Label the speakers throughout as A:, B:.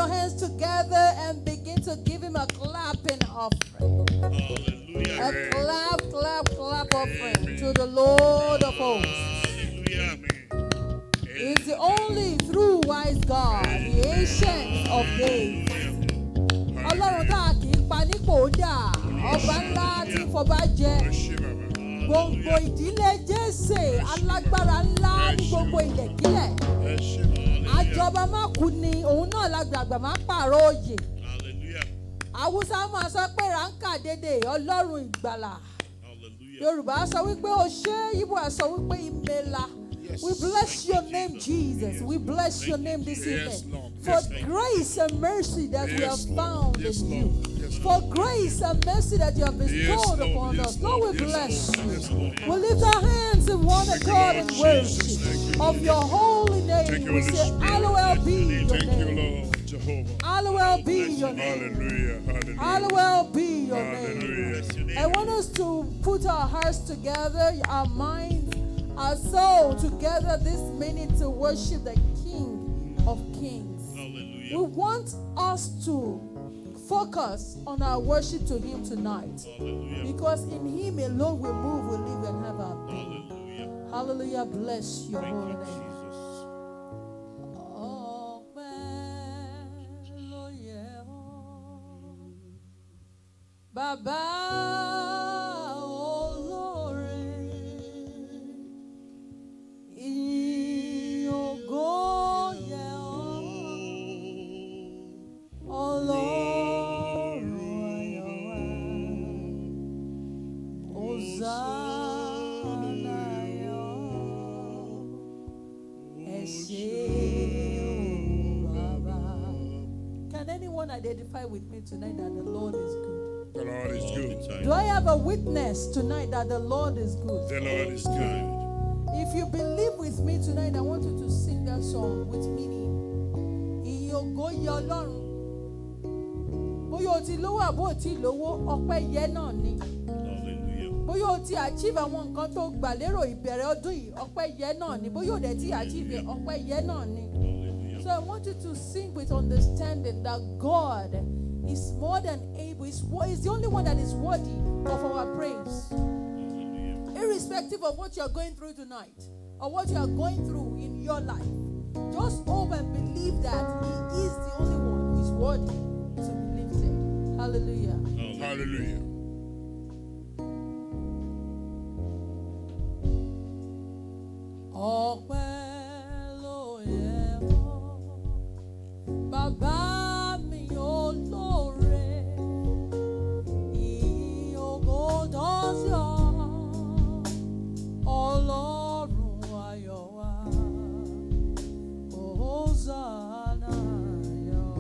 A: your hands together and begin to give him a clapping offering.
B: Hallelujah.
A: A clap offering to the Lord of hosts.
B: Hallelujah.
A: He's the only true wise God, the ancient of days. Ọlọ́run tá a kì í pa nípò dà, ọba ńlá tí fọba jẹ. Gbòǹgbò ìdílé Jésè, alágbára ńlá ní gbogbo ilẹ̀kílẹ̀. Àjọba má kú ni, òun náà lágbàgbà má pààrọ̀ òye. Haúsá máa sọ pé ránkà dédé Ọlọ́run ìgbàlà. Yorùbá sọ wípé o ṣé, Ìgbò á sọ wípé ìmẹ̀lá. We bless your name, Jesus. We bless your name this evening. For grace and mercy that we have found in you. For grace and mercy that you have bestowed upon us. Lord, we bless you. We lift our hands in one accord in worship of your holy name. We say, hallowed be your name. Hallowed be your name. Hallowed be your name. I want us to put our hearts together, our minds, our soul together this minute to worship the King of Kings. We want us to focus on our worship to Him tonight. Because in Him alone we move, we live, and have our being. Hallelujah. Bless your holy name. Baba. Can anyone identify with me tonight that the Lord is good?
B: The Lord is good.
A: Do I have a witness tonight that the Lord is good?
B: The Lord is good.
A: If you believe with me tonight, I want you to sing that song with meaning. Ìyókò yẹ Ọlọ́run. Bóyá o ti lówó àbó o ti lówó, ọpẹ́ yẹ náà ni. Bóyá o ti achieve àwọn nǹkan tó gbà lérò ìbẹ̀rẹ̀ ọdún yìí, ọpẹ́ yẹ náà ni. Bóyá o dẹ̀ ti achieve ọpẹ́ yẹ náà ni. So I want you to sing with understanding that God is more than able. He's the only one that is worthy of our praise. Irrespective of what you are going through tonight or what you are going through in your life, just hope and believe that He is the only one who is worthy to be lifted. Hallelujah.
B: Hallelujah.
A: Bàbá mi olóore, ìyókò dọ́sọ̀, Ọlọ́run ayọ̀ wá, Hosanna ayọ̀.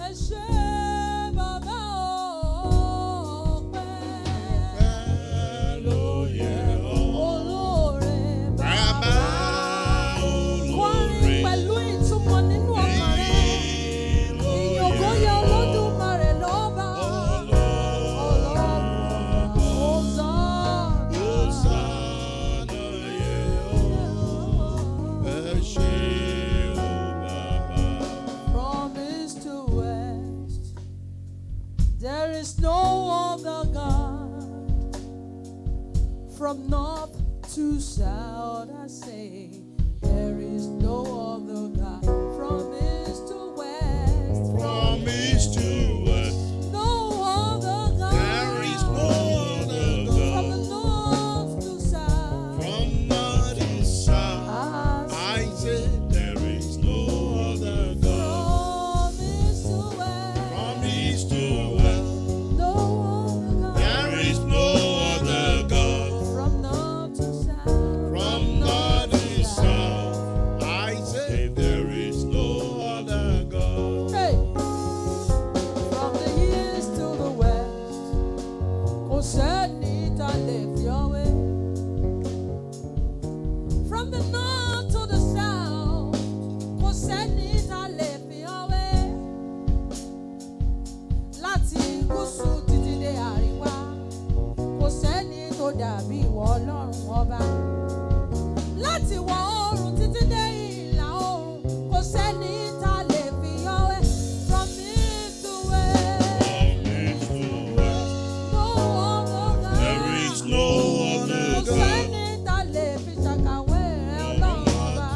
A: Ẹ ṣé bàbá ọpẹ́ ló yẹ olóore, bàbá kọrin pẹ̀lú ìtumọ̀ nínú ọkàn rẹ̀. Ìyókò yẹ Olódùmarè lọ́ba, Ọlọ́run From east to west, there is no other God. From north to south, I say, there is no other God. From east to west,
B: From east to west,
A: no other God.
B: there is no other God.
A: From the north to south,
B: From north to south, I say there is no other God.
A: from east to west,
B: From east to west,
A: no other God.
B: there is no other God.
A: From north to south,
B: From north to south, I say there is no other God.
A: hey, from the east to the west, kò sẹ́ni tá lè fi ọ́ wé. From the north to the south, kò sẹ́ni tá lè fi ọ́ wé. Láti gúúsù títí dé àríwá, kò sẹ́ni tó dàbí ìwọ Ọlọ́run ọba. Láti ìwọ̀ oòrùn títí dé ìlà oòrùn, kò sẹ́ni tá lè fi ṣàkàwé rẹ̀ ọlọ́run ọba.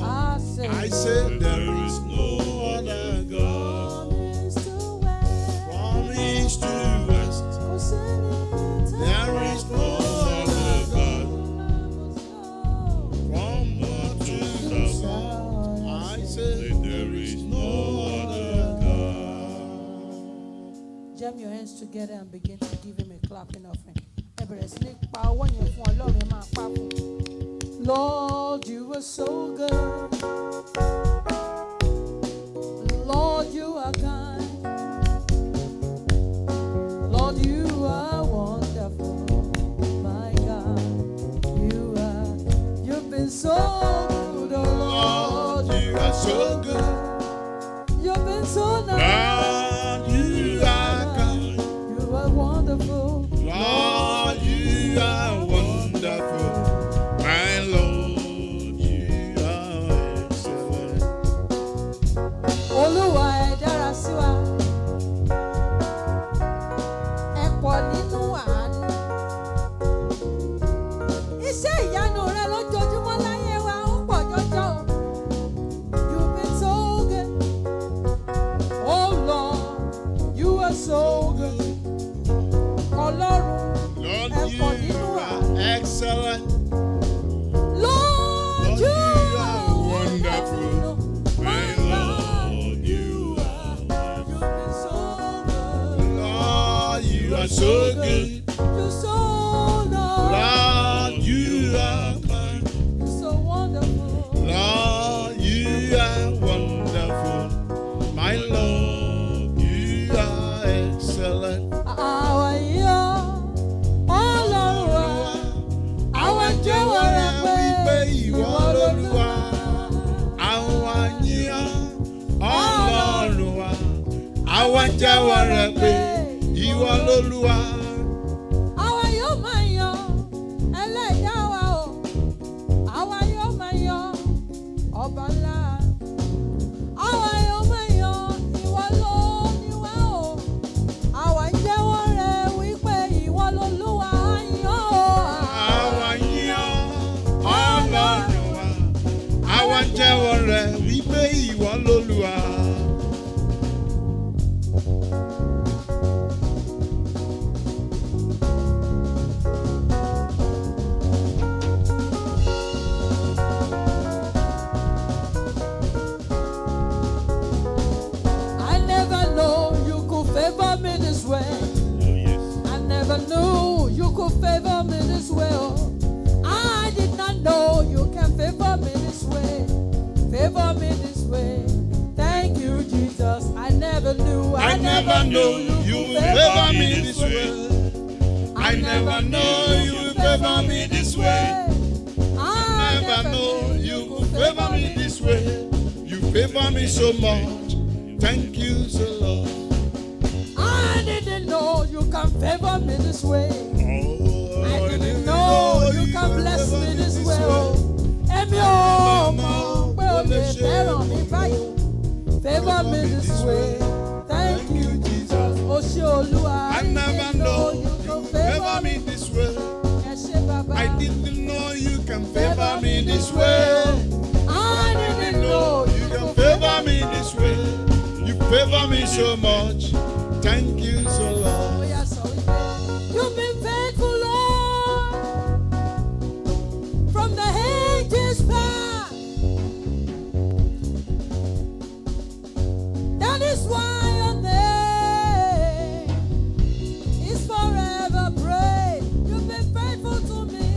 A: I say,
B: I say there is no other God.
A: promise to wait.
B: Promise to rest.
A: Kò sí ní
B: There is no other God. From north to south, I say there is no other God.
A: Jam your hands together and begin to give him a clapping offering. Ẹ bẹ̀rẹ̀ sí ní pa ọwọ́ yẹn fún Ọlọ́run, ẹ máa pa fún. Lord, you are so good. Lord, you are kind. Lord, you are wonderful. My God, you've been so good, oh
B: Lord,
A: Lord.
B: you are so good.
A: You've been so nice.
B: Lord, you are kind.
A: You are wonderful.
B: Lord, you are wonderful. My Lord, you are excellent.
A: Olúwa ẹ dára sí wa. Ẹ pọ̀ nínú àánú. Iṣẹ́ ìyanu rẹ lójoojúmọ́ láyé wa ó pọ̀ jọjọ o. You've been so good. Oh Lord, you are so good. Ọlọ́run
B: Lord,
A: ẹ
B: you
A: pọ̀ nínú
B: are
A: àánú.
B: excellent.
A: Lord,
B: Lord,
A: you
B: you
A: are
B: are wonderful.
A: wonderful.
B: My Lord, you are.
A: You've been so good.
B: Lord, you are so good.
A: You're so Lord.
B: Lord, you are kind.
A: You're so wonderful.
B: Lord, you are wonderful. My Lord, you are excellent.
A: Àwa yọ̀ Ọlọ́run wa. Àwa jẹ́wọ́ rẹ̀ pé ìwọ l'Olúwa.
B: Àwa yìn Ọlọ́run wa. Àwa jẹ́wọ́ rẹ̀ pé ìwọ l'Olúwa.
A: Àwa yóò máa yan Ẹlẹ́dàá wa o. Àwa yóò máa yan Ọba ńlá. Àwa yóò máa yan ìwọ l'Olúwa o. Àwa jẹ́wọ́ rẹ̀ wípé ìwọ l'Olúwa á yàn o.
B: Àwa yìn Ọlọ́run wa. Àwa jẹ́wọ́ rẹ̀ wípé ìwọ l'Olúwa.
A: I never know you could favor me this way.
B: Oh, yes.
A: I never knew you could favor me this way. Oh. I did not know you can favor me this way. Favor me this way. Thank you, Jesus. I never knew.
B: I never knew you would favor me this way. I never know you would favor me this way. I never know you would favor me this way. You favor me so much. Thank you so Lord.
A: I didn't know you can favor me this way.
B: Oh,
A: I didn't know you can bless me this way. Oh. Èmi ò mọ̀ pé o lè fẹ́ràn mi báyìí. Favor me this way. Thank you, Jesus. O ṣé Olúwa.
B: I never know you
A: can
B: would favor me this way.
A: Ẹ ṣé bàbá.
B: I didn't know you can favor me this way.
A: I didn't know
B: You can favor me this way. You favor me so much. Thank you so Lord.
A: Bóyá sọ wípé, you've been faithful, Lord, from the ages past. That is why your name is forever praised. You've been faithful to me,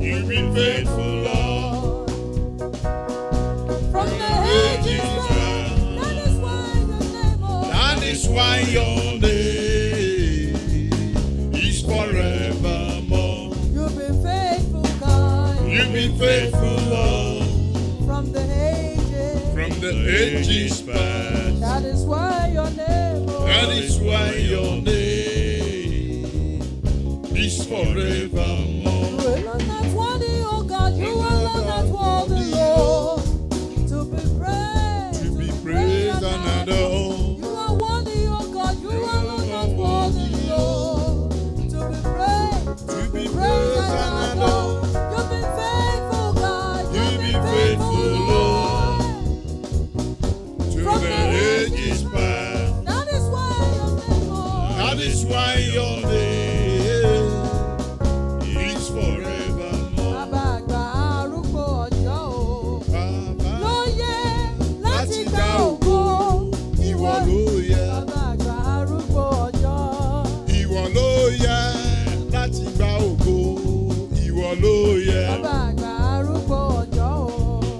B: You've been faithful, Lord.
A: from the ages past. That is why your name, oh,
B: That is why your name is forevermore.
A: you've been faithful, God,
B: You've been faithful, Lord,
A: from the ages.
B: from the ages past.
A: That is why your name, oh,
B: That is why your name is forevermore.
A: you alone not worthy, oh God, you alone not worthy, Lord, to be praised,
B: To be praised and adored.
A: You are worthy, oh God, you alone not worthy, Lord, to be praised,
B: To be praised and adored.
A: You've been faithful,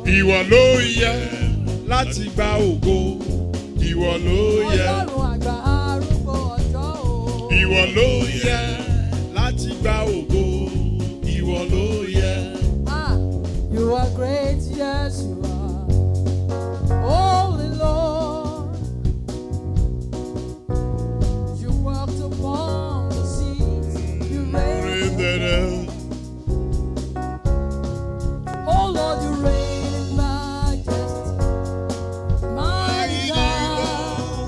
B: Ìwọ ló yẹ láti gba ògo. Ìwọ ló yẹ.
A: Ọlọ́run àgbà arúgbó ọjọ́ o.
B: Ìwọ ló yẹ láti gba ògo. Ìwọ ló yẹ.
A: You are great, yes you are. Holy Lord, you walked upon the seas. You reigned in the Oh Lord, you reign in majesty. Mighty God,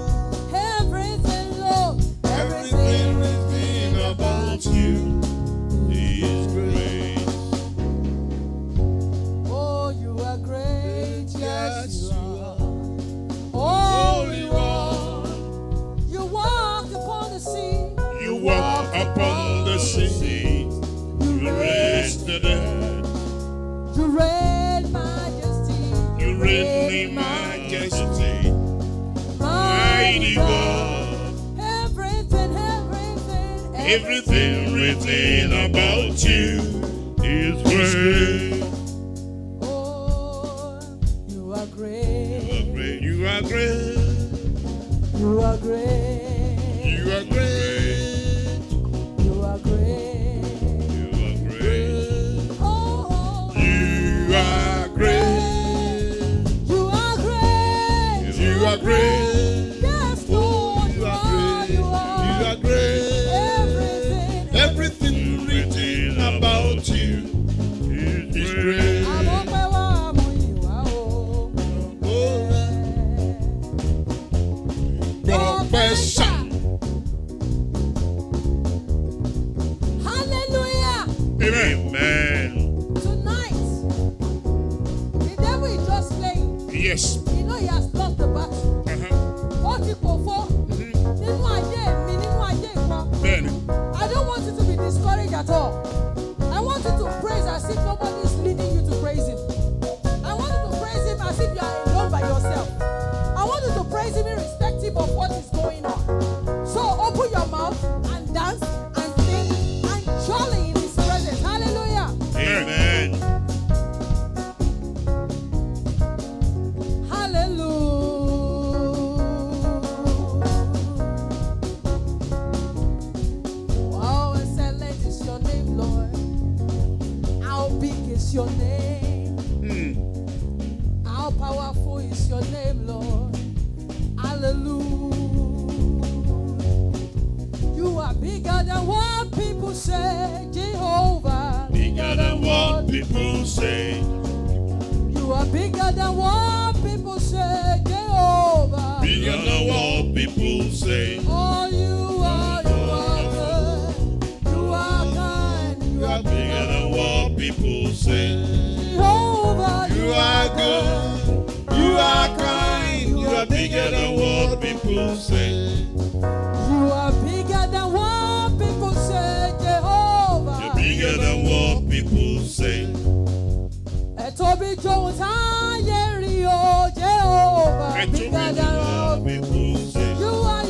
A: everything, Lord,
B: Everything about you is great.
A: Oh, you are great, yes you are. Holy One, you walked upon the sea.
B: You walk upon the sea. You raised the dead.
A: You reign majesty.
B: You reign in majesty. Mighty God. Everything written about you is great.
A: Oh, you are great.
B: You are great.
A: You are great.
B: You are great.
A: You are great.
B: You are great.
A: Oh,
B: You are great.
A: you are great.
B: You are great.
A: Yes, Lord,
B: You
A: you
B: are
A: are.
B: great.
A: You
B: You
A: are.
B: are great.
A: Everything.
B: Everything written about you is great.
A: Àmọ́ pé wá mú ìwà o.
B: Professor.
A: Hallelujah.
B: Amen.
A: Tonight, the devil is just playing.
B: Yes.
A: You know he has lost the battle. Ó ti pòfo nínú ayé mi, nínú ayé ìkan.
B: Then,
A: I don't want you to be discouraged at all. I want you to praise as if nobody is leading you to praise him. I want you to praise him as if you are alone by yourself. I want you to praise him irrespective of what is going on. So open your mouth and dance and sing and jolly in his presence. Hallelujah.
B: amen.
A: Hallelujah. How excellent is your name, Lord. How big is your name. How powerful is your name, Lord. Hallelujah. You are bigger than what people say, Jehovah.
B: Bigger than what people say.
A: You are bigger than what people say, Jehovah.
B: Bigger than what people say.
A: Oh, you are good. You are kind. You are
B: Bigger than what people say.
A: Jehovah.
B: You are good. You are kind. You are bigger than what people say.
A: You are bigger than what people say, Jehovah.
B: You're bigger than what people say.
A: Tóbi jòun táyé rí o, Jehovah.
B: And you're
A: Bigger
B: bigger
A: than
B: than what people say.
A: you are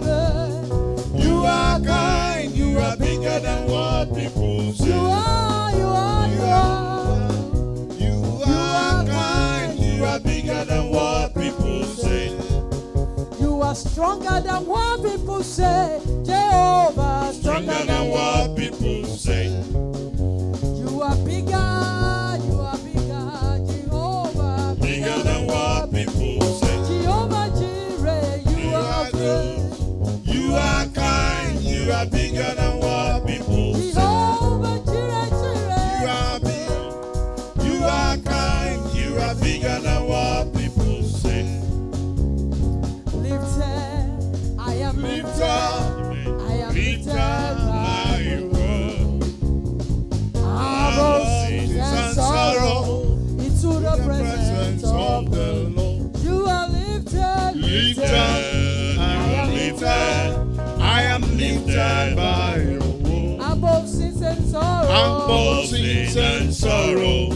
A: good.
B: You are kind. You are bigger than what people say.
A: You are
B: You are kind. You are bigger than what people say.
A: You are stronger than what people say, Jehovah.
B: Stronger than what people say.
A: You are bigger, Jehovah.
B: Bigger than what people say.
A: Jehovah Jireh, you are good.
B: You are kind. You are bigger than what people say.
A: Jehovah Jireh,
B: You are big. You are kind. You are bigger than what people say.
A: lifted, I am
B: Lift
A: lifted,
B: up.
A: I am
B: Lift
A: lifted
B: up
A: by
B: my
A: you.
B: world.
A: Above sins and sorrow, into the presence of the Lord. You are lifted,
B: Lifted. I am lifted. I am lifted by your word.
A: above sins and sorrow.
B: Above sins and sorrow.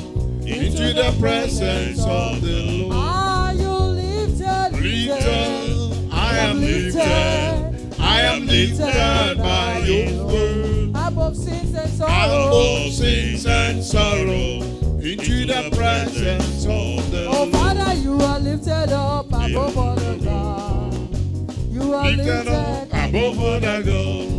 B: Into the presence of the Lord.
A: Are you lifted,
B: Lifted. I am lifted. I am lifted by your word.
A: above sins and sorrow.
B: Above sins and sorrow. Into the the presence of the
A: Oh,
B: Lord.
A: Father, you are lifted up above all the God. You are
B: Lifted up
A: lifted
B: above all the gods.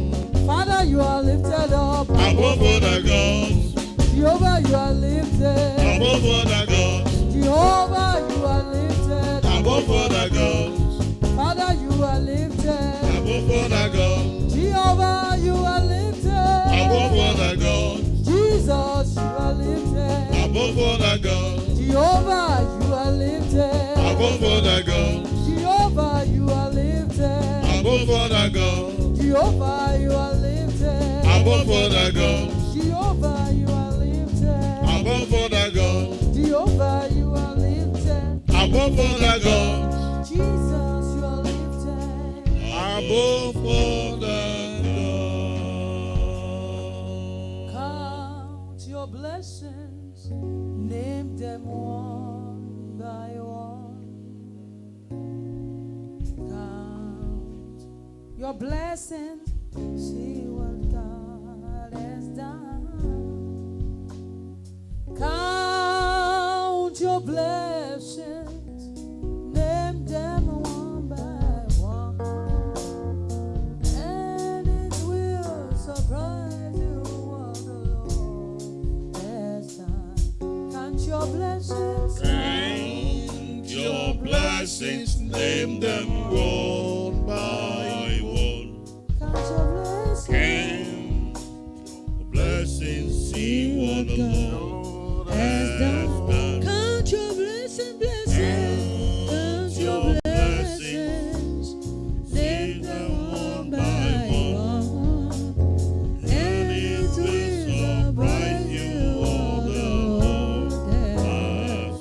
A: Father, you are lifted up
B: Above all the gods.
A: Jehovah, you are lifted.
B: Above all the gods.
A: Jehovah, you are lifted.
B: Above all the gods.
A: Father, you are lifted.
B: Above all the gods.
A: Jehovah, you are lifted.
B: Above all the gods.
A: Jesus, you are lifted.
B: Above all the gods.
A: Jehovah, you are lifted.
B: Above all the gods.
A: Jehovah, you are lifted.
B: Above all the gods.
A: Jehovah, you are lifted.
B: Above all the gods.
A: Jehovah, you are lifted.
B: Above all the gods.
A: Jehovah, you are lifted.
B: Above all the gods.
A: Jesus, you are lifted.
B: Above all the gods.
A: Count your blessings, name them one by one. Count your blessings, see what God has done. Count your blessings, name them one by one, and it will surprise you what the Lord has done. Count your blessings,
B: Count your blessings, name them one by one.
A: count your blessings,
B: Count your blessings, see what the Lord has done.
A: count your blessings, blessings, count your blessings, name them one by one, and it will surprise you what the Lord has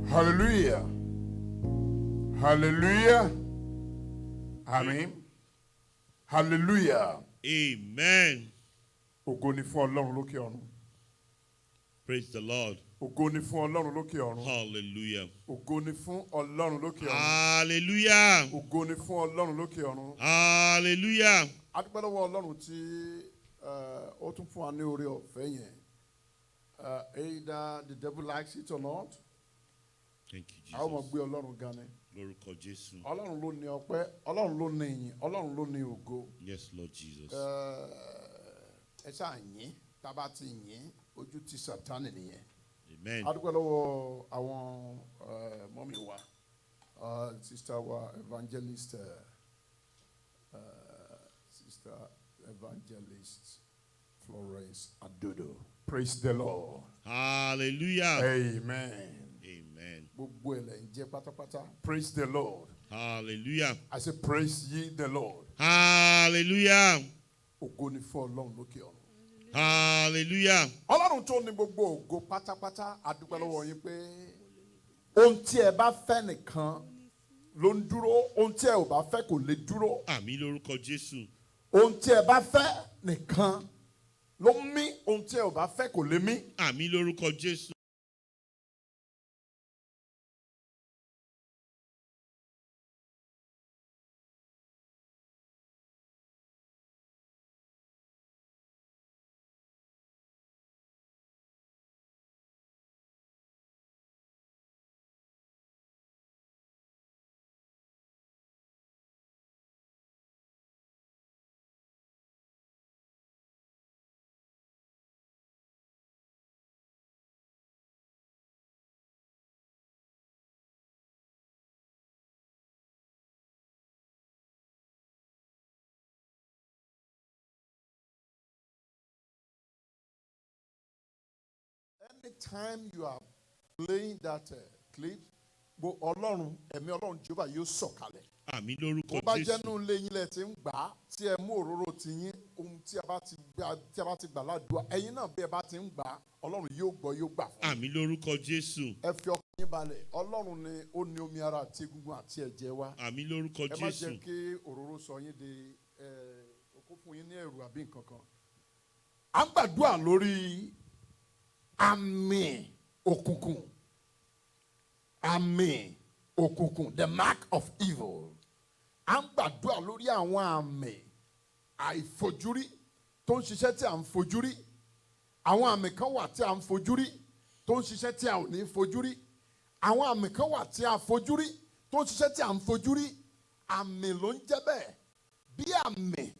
C: Hallelujah. Hallelujah. Amen. Hallelujah.
B: Amen.
C: Ògo ni fún Ọlọ́run lókè ọ̀run.
B: Praise the Lord.
C: Ògo ni fún Ọlọ́run lókè ọ̀run.
B: Hallelujah.
C: Ògo ni fún Ọlọ́run lókè ọ̀run.
B: Hallelujah.
C: Ògo ni fún Ọlọ́run lókè ọ̀run.
B: Hallelujah.
C: A dúpẹ́ lọ́wọ́ Ọlọ́run tí ó tún fún wa ní oore ọ̀fẹ́ yẹn. Either the devil likes it or not,
B: Thank you,
C: a ó máa
B: Jesus.
C: gbé Ọlọ́run ga ni.
B: Lórúkọ Jésù.
C: Ọlọ́run ló ní ọpẹ́, Ọlọ́run ló ní ìyìn, Ọlọ́run ló ní ògo.
B: Yes, Lord Jesus.
C: Ẹ ṣáà yín, tá a bá ti yín, ojú ti Sátánì nìyẹn.
B: Amen.
C: A dúpẹ́ lọ́wọ́ àwọn mọ́mí wa, sister wa evangelist, sister evangelist Florence Adodo. Praise the Lord.
B: Hallelujah.
C: Amen.
B: Amen.
C: Gbogbo ẹ̀ lẹ̀ ń jẹ́ pátápátá. Praise the Lord.
B: Hallelujah.
C: I say praise ye the Lord.
B: Hallelujah.
C: Ògo ni fún Ọlọ́run lókè ọ̀run.
B: Hallelujah.
C: Ọlọ́run tó ní gbogbo ògo pátápátá, a dúpẹ́ lọ́wọ́ yín pé ohun tí ẹ bá fẹ́ nìkan ló ń dúró, ohun tí ẹ ò bá fẹ́ kò lè dúró.
B: Àmín lórúkọ Jésù.
C: Ohun tí ẹ bá fẹ́ nìkan ló ń mí, ohun tí ẹ ò bá fẹ́ kò lè mí.
B: Àmín lórúkọ Jésù.
C: Anytime you are playing that clip, Ọlọ́run, ẹ̀mí Ọlọ́run Jehovah yóò sọ̀kalẹ̀.
B: Àmín lórúkọ
C: Bó bá jẹ́
B: Jésù.
C: nínú ilé yín lẹ ti ń gbà á, tí ẹ mú òróró ti yín, ohun tí a bá ti gbà ládùúgbà, ẹ̀yin náà bí ẹ bá ti ń gbà á, Ọlọ́run yóò gbọ́ yóò gbà fún yín.
B: Àmín lórúkọ Jésù.
C: Ẹ fi ọkàn yín balẹ̀, Ọlọ́run ni ó ní omi ara àti egungun àti ẹ̀jẹ̀ wa.
B: Àmín lórúkọ
C: Ẹ má jẹ́
B: Jésù.
C: kí òróró sọ yín di okó fún yín ní ẹ̀rù àbí nǹkan kan. À ń gbàdúrà lórí àmì òkùnkùn. Àmì òkùnkùn, the mark of evil. À ń gbàdúrà lórí àwọn àmì àìfojúrí tó ń ṣiṣẹ́ tí à ń fojú rí. Àwọn àmì kan wà tí à ń fojú rí tó ń ṣiṣẹ́ tí a ò ní fojú rí. Àwọn àmì kan wà tí a fojú rí tó ń ṣiṣẹ́ tí à ń fojú rí. Àmì ló ń jẹ́ bẹ́ẹ̀. Bí àmì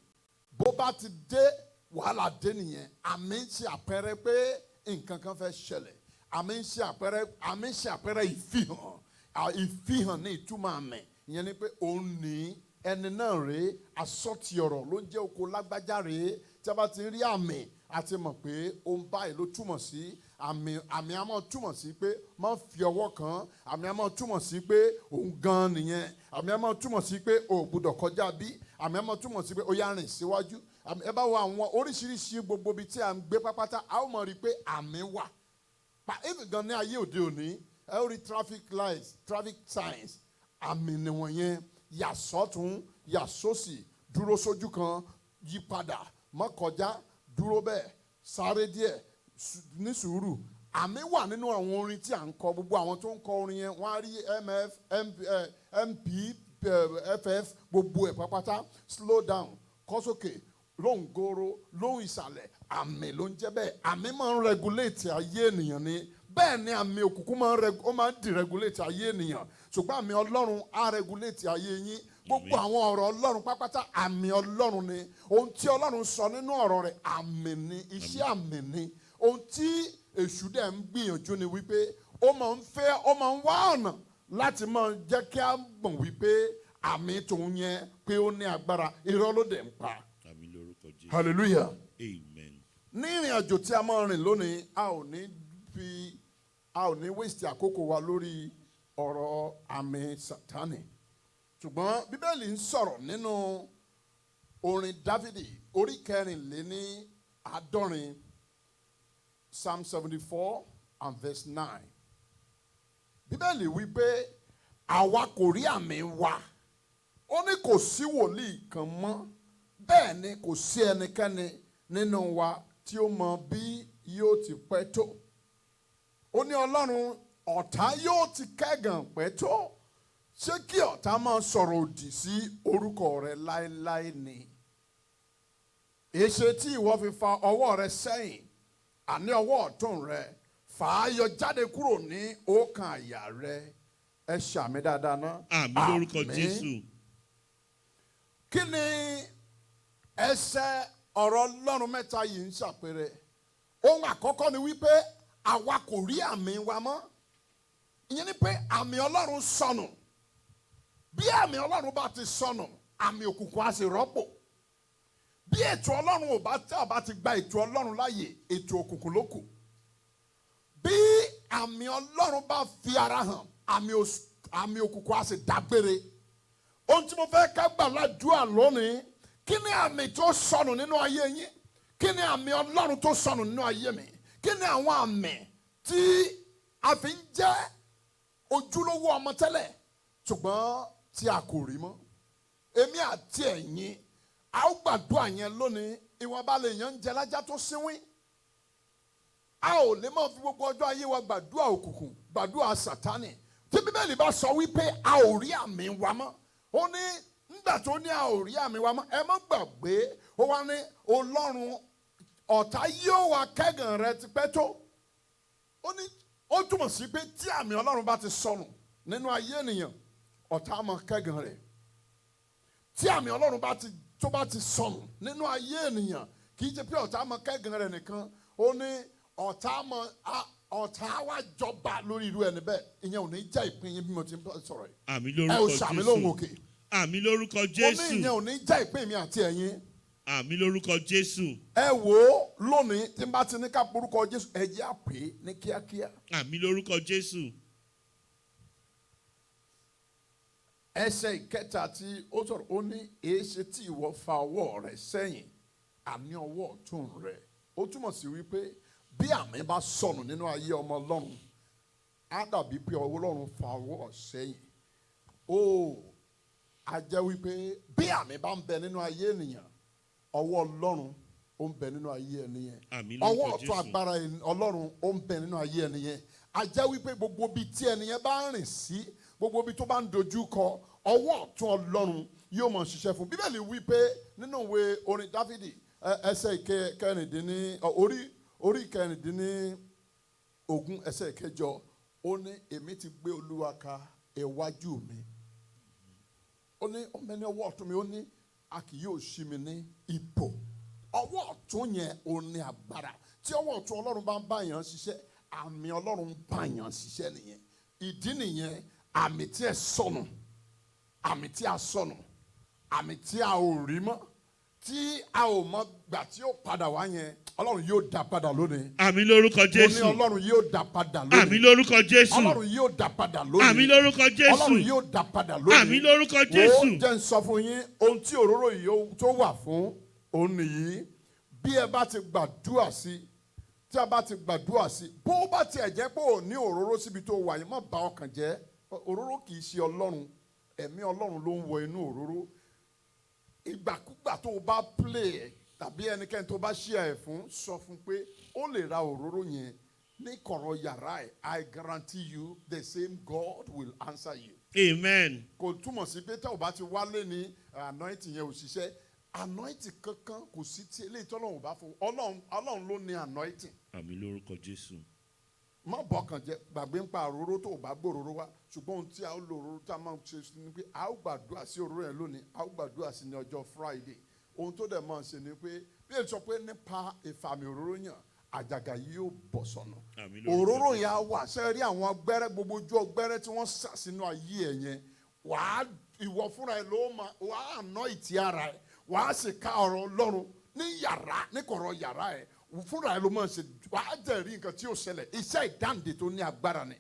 C: bó bá ti dé wàhálà dé nìyẹn. Àmì ń ṣe àpẹẹrẹ pé nǹkan kan fẹ́ ṣẹlẹ̀. Àmì ń ṣe àpẹẹrẹ ìfihàn. Ìfihàn ní ìtumọ̀ àmì. Ìyẹn ni pé òun ní ẹni náà rèé asọ́tì ọ̀rọ̀ ló ń jẹ́ oko lágbájá rèé. Tí a bá ti rí àmì àti mọ̀ pé ohun báyìí ló túmọ̀ sí. Àmì a máa túmọ̀ sí pé má fi ọwọ́ kàn. Àmì a máa túmọ̀ sí pé òun gan nìyẹn. Àmì a máa túmọ̀ sí pé o gbọ́dọ̀ kọjá bí. Àmì a máa túmọ̀ sí pé o yá rìn síwájú. Ẹ bá wo àwọn oríṣiríṣi gbogbo ibi tí a ń gbé pápátá a ó mọ̀ rí i pé àmì wà. Even gan ní ayé òde òní ẹ ó rí traffic lights, traffic signs. Àmì ni wọ̀nyẹn. Yà sọ́tún, yà sósì, dúró sójú kan, yí padà, má kọjá, dúró bẹ́ẹ̀, sáré díẹ̀, ní sùúrù. Àmì wà nínú àwọn orin tí à ń kọ. Gbogbo àwọn tó ń kọ orin yẹn wọ́n á rí MF, MP, FF gbogbo ẹ̀ pápátá. Slow down, kọ́ sókè, lóhùn gòrò, lóhùn ìsàlẹ̀. Àmì ló ń jẹ́ bẹ́ẹ̀. Àmì máa ń regulate ayé ènìyàn ni. Bẹ́ẹ̀ ni àmì òkùnkùn máa ń deregulate ayé ènìyàn. Ṣùgbọ́n àmì Ọlọ́run á regulate ayé yín. Gbogbo àwọn ọ̀rọ̀ Ọlọ́run pápátá àmì Ọlọ́run ni. Ohun tí Ọlọ́run sọ nínú ọ̀rọ̀ rẹ̀ àmì ni. Iṣẹ́ àmì ni. Ohun tí èṣù dẹ̀ ń gbìyànjú ni wípé ó máa ń wá ọ̀nà láti máa jẹ́ kí a mọ̀ wípé àmì tòun yẹn pé ó ní agbára. Irọ́ ló dẹ̀ ń pa.
B: Àmín lórúkọ Jésù.
C: Hallelujah.
B: Amen.
C: Ní ìrìn àjò tí a máa rìn lónìí a ò ní waste àkókò wa lórí ọ̀rọ̀ àmì Sátánì. Ṣùgbọ́n Bíbélì ń sọ̀rọ̀ nínú orin Dáfídì orí 4 Psalm 74 and verse 9. Bíbélì wí pé àwa kò rí àmì wa. Ó ní kò sí wòlíì kan mọ́. Bẹ́ẹ̀ ni kò sí ẹnikẹ́ni nínú wa tí ó mọ bí yóò ti pẹ́ tó. Ó ní Ọlọ́run ọ̀tá yóò ti kẹ́gàn pẹ́ tó. Ṣé kí ọ̀tá máa sọ̀rọ̀ òdì sí orúkọ rẹ láéláé ni? Èṣe tí ìwọ fi fa ọwọ́ rẹ sẹ́yìn, àní ọwọ́ ọ̀tún rẹ, fà á yọ jáde kúrò ní ọkàn àyà rẹ. Ẹ ṣàmì dáadáa ná.
B: Àmín lórúkọ Jésù.
C: Kí ni ẹsẹ̀ ọ̀rọ̀ Ọlọ́run mẹ́ta yìí ń ṣàpẹẹrẹ? Ohun àkọ́kọ́ ni wípé àwa kò rí àmì wa mọ́. Ìyẹn ni pé àmì Ọlọ́run sọnù. Bí àmì Ọlọ́run bá ti sọnù, àmì òkùnkùn á sì rọ́pò. Bí ètò Ọlọ́run ò bá ti gba ètò Ọlọ́run láàyè, ètò òkùnkùn ló kù. Bí àmì Ọlọ́run bá fi ara hàn, àmì òkùnkùn á sì dágbére. Ohun tí mo fẹ́ ká gbà ládùúrà lónìí, kí ni àmì tó sọnù nínú ayé yín? Kí ni àmì Ọlọ́run tó sọnù nínú ayé mi? Kí ni àwọn àmì tí a fi ń jẹ́ ojúlówó ọmọ tẹ́lẹ̀ ṣùgbọ́n tí a kò rí mọ́? Èmi àti ẹ̀yin a ó gbàdúrà yẹn lónìí. Ìwọ̀nba lè yàn ń jẹ lájá tó síwín. A ò lè máa fi gbogbo ọjọ́ ayé wa gbàdúrà òkùnkùn, gbàdúrà Sátánì. Tí Bíbélì bá sọ wípé a ò rí àmì wa mọ́, ó ní nígbà tó ní a ò rí àmì wa mọ́, ẹ má gbàgbé ó wá ní Ọlọ́run ọ̀tá yóò wá kẹ́gàn rẹ ti pẹ́ tó. Ó túmọ̀ sí pé tí àmì Ọlọ́run bá ti sọnù nínú ayé ènìyàn, ọ̀tá máa kẹ́gàn rẹ̀. Tí àmì Ọlọ́run bá ti sọnù nínú ayé ènìyàn, kì í ṣe pé ọ̀tá máa kẹ́gàn rẹ̀ nìkan. Ó ní ọ̀tá wá jọba lórí irú ẹni bẹ́ẹ̀. Ìyẹn ò ní jẹ́ ìpín yín bí mo ti ń sọ̀rọ̀ yìí.
B: Àmín lórúkọ Jésù.
C: Ẹ ò ṣàmì lóhùn òkè.
B: Àmín lórúkọ
C: Ó ní
B: Jésù.
C: ìyẹn ò ní jẹ́ ìpín mi àti ẹ̀yin.
B: Àmín lórúkọ Jésù.
C: Ẹ wò ó lónìí tí n bá ti ní ká porúkọ Jésù, ẹ jẹ́ àpè ní kíákíá.
B: Àmín lórúkọ Jésù.
C: Ẹsẹ̀ ìkẹta tí ó sọ̀rọ̀, ó ní èéṣe tí ìwọ fa ọwọ́ rẹ sẹ́yìn, àní ọwọ́ ọ̀tún rẹ. Ó túmọ̀ sí wípé bí àmì bá sọnù nínú ayé ọmọ Ọlọ́run, á dàbí pé Ọlọ́run fa ọwọ́ sẹ́yìn. A jẹ́ wípé bí àmì bá ń bẹ nínú ayé ènìyàn, ọwọ́ Ọlọ́run ó ń bẹ nínú ayé ẹni yẹn.
B: Àmín lórúkọ
C: Ọwọ́ ọ̀tún
B: Jésù.
C: agbára Ọlọ́run ó ń bẹ nínú ayé ẹni yẹn. A jẹ́ wípé gbogbo ibi tí ẹni yẹn bá ń rìn sí, gbogbo ibi tó bá ń dojú kọ, ọwọ́ ọ̀tún Ọlọ́run yóò mọ̀ ṣiṣẹ́ fún. Bíbélì wí pé nínú ìwé orin Dáfídì ẹsẹ̀ kẹrìndínní orí kẹrìndínní ogún ẹsẹ̀ kẹjọ ó ní èmi ti gbé Olúwa ka iwájú mi. Ó ní ọmọ ẹni ọwọ́ ọ̀tún mi ó ní a kì yóò ṣí mi ní ipò. Ọwọ́ ọ̀tún yẹn ó ní agbára. Tí ọwọ́ ọ̀tún Ọlọ́run bá ń bá yàn ṣiṣẹ́, àmì Ọlọ́run ń bá yàn ṣiṣẹ́ nìyẹn. Ìdí nìyẹn àmì tí ẹ sọnù, àmì tí a sọnù, àmì tí a ò rí mọ́, tí a ò mọ gbà tí ó padà wá yẹn, Ọlọ́run yóò dá padà lónìí.
B: Àmín lórúkọ Jésù.
C: Mo ní Ọlọ́run yóò dá padà lónìí.
B: Àmín lórúkọ Jésù.
C: Ọlọ́run yóò dá padà lónìí.
B: Àmín lórúkọ Jésù.
C: Ọlọ́run yóò dá padà lónìí.
B: Àmín lórúkọ Jésù.
C: Ó jẹ́ ń sọ fún yín ohun tí òróró yìí tó wà fún òun nìyí. Bí ẹ bá ti gbàdúrà sí, tí a bá ti gbàdúrà sí, bó bá tiẹ̀ jẹ́ pé ò ní òróró síbi tó wà yìí, má bà ọkàn jẹ́. Òróró kì í ṣe Ọlọ́run, ẹ̀mí Ọlọ́run ló ń wọ inú òróró. Ìgbàkúgbà tó o bá play tàbí ẹnikẹ́ni tó bá share ẹ̀ fún, sọ fún pé ó lè ra òróró yẹn ní kọ̀rọ̀ yàrá ẹ̀. I guarantee you the same God will answer you.
B: Amen.
C: Kò túmọ̀ sí pé tá ò bá ti wálé ní anointing yẹn ò ṣiṣẹ́. Anointing kankan kò sí tí eléyìí tọ́lọ́run ò bá fún. Ọlọ́run ló ní anointing.
B: Àmín lórúkọ Jésù.
C: Má bọkàn jẹ́ gbàgbé ń pa òróró tó o bá gbòòrò wá, ṣùgbọ́n ohun tí a ó lo òróró tá a máa ṣe ni pé a ó gbàdúrà sí òróró yẹn lónìí, a ó gbàdúrà sí ní ọjọ́ Friday. Ohun tó dẹ̀ máa ṣe ni pé bí èyí sọ pé nípa ìfàmì òróró yàn àjàgà yìí yóò bọ̀ sọ̀nà. Òróró yẹn á wà ṣe rí àwọn ọgbẹ́rẹ́ gbogbo ojú ọgbẹ́rẹ́ tí wọ́n sà sínú ayé ẹ̀ yẹn, ìwọ fúnra ẹ̀ ló máa wàá àná ìtì ara ẹ̀, wàá sì ká ọ̀rọ̀ Ọlọ́run ní yàrá ní kọ̀rọ̀ yàrá ẹ̀ fúnra ẹ̀ ló máa ṣe wàá jẹ̀rí nǹkan tí yóò ṣẹlẹ̀. Iṣẹ́ ìdáǹdè tó ní agbára ni.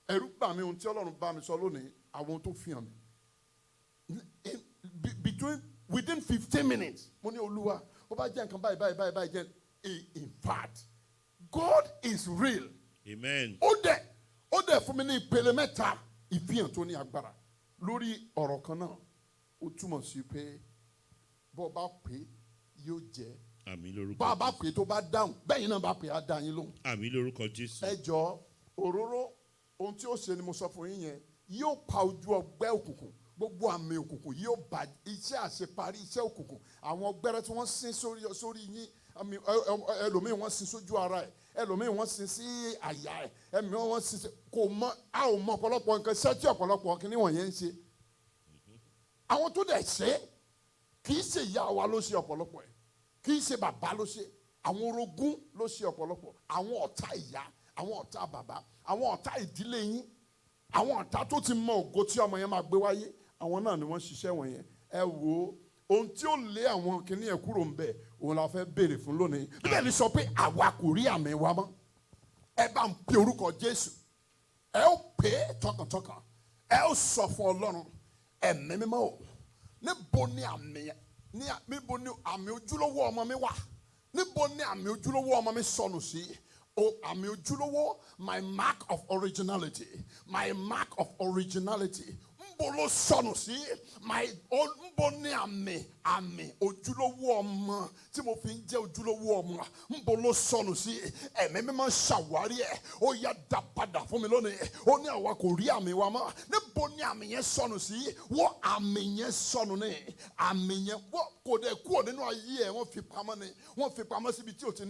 C: Ẹ̀rù bà mí ohun tí Ọlọ́run bá mi sọ lónìí, àwọn ohun tó fi hàn mí. Within 15 minutes, mo ní Olúwa, ó bá jẹ́ nǹkan báyìí jẹ́. In fact, God is real.
B: Amen.
C: Ó dẹ̀ fún mi ní ìpele mẹ́ta ìfihàn tó ní agbára lórí ọ̀rọ̀ kan náà. Ó túmọ̀ sí pé bó bá pè yóò jẹ́.
B: Àmín lórúkọ Jésù.
C: Bá a bá pè tó bá dáhùn, bẹ́yìn náà bá pè á dá yín lóhùn.
B: Àmín lórúkọ Jésù.
C: Ẹ jọ̀ọ́, òróró ohun tí ó ṣe ni mo sọ fún yín yẹn, yóò pa ojú ọgbẹ́ òkùnkùn, gbogbo àmì òkùnkùn yóò bà iṣẹ́ àṣeparí iṣẹ́ òkùnkùn. Àwọn ọgbẹ́rẹ́ tí wọ́n sin sórí yín, ẹlòmíì wọ́n sin sójú ara ẹ̀, ẹlòmíì wọ́n sin sí àyà ẹ̀, ẹlòmíì wọ́n sin kò mọ a ò mọ ọ̀pọ̀lọpọ̀ nǹkan iṣẹ́ tí ọ̀pọ̀lọpọ̀ kìíní wọ̀nyẹn ń ṣe. Àwọn tó dẹ̀ ṣe kì í ṣe ìyá wa ló ṣe ọ̀pọ̀lọpọ̀ ẹ̀, kì í ṣe bàbá ló ṣe, àwọn orogún ló ṣe ọ̀pọ̀lọpọ̀, àwọn ọ̀tá ìyá, àwọn ọ̀tá bàbá, àwọn ọ̀tá ìdílé yín, àwọn ọ̀tá tó ti mọ ògo tí ọmọ yẹn máa gbé wáyé, àwọn náà ni wọ́n ṣiṣẹ́ wọ̀nyẹn. Ẹ wo ohun tí ó lé àwọn kìíní ẹ̀ kúrò ń bẹ̀, òun la fẹ́ béèrè fún lónìí. Bíbélì sọ pé àwa kò rí àmì wa mọ́. Ẹ bá ń pe orúkọ Jésù, ẹ ó pè é tọkàntọkàn, ẹ ó sọ fún Ọlọ́run, ẹ̀mí mímọ́ o, níbo ni àmì ojúlówó ọmọ mi wà? Níbo ni àmì ojúlówó ọmọ mi sọnù sí? Àmì ojúlówó, my mark of originality, my mark of originality. Nbo ló sọnù sí? Nbo ni àmì ojúlówó ọmọ tí mo fi ń jẹ́ ojúlówó ọmọ? Nbo ló sọnù sí? Ẹ̀mí mímọ́ ṣàwárí ẹ̀, ó yá dá padà fún mi lónìí. Ó ní àwa kò rí àmì wa mọ́. Níbo ni àmì yẹn sọnù sí? Wọ́n àmì yẹn sọnù ní. Àmì yẹn wọ́n kò dẹ̀ kúrò nínú ayé ẹ̀, wọ́n fi pamọ́ ni. Wọ́n fi pamọ́ síbi tí ò ti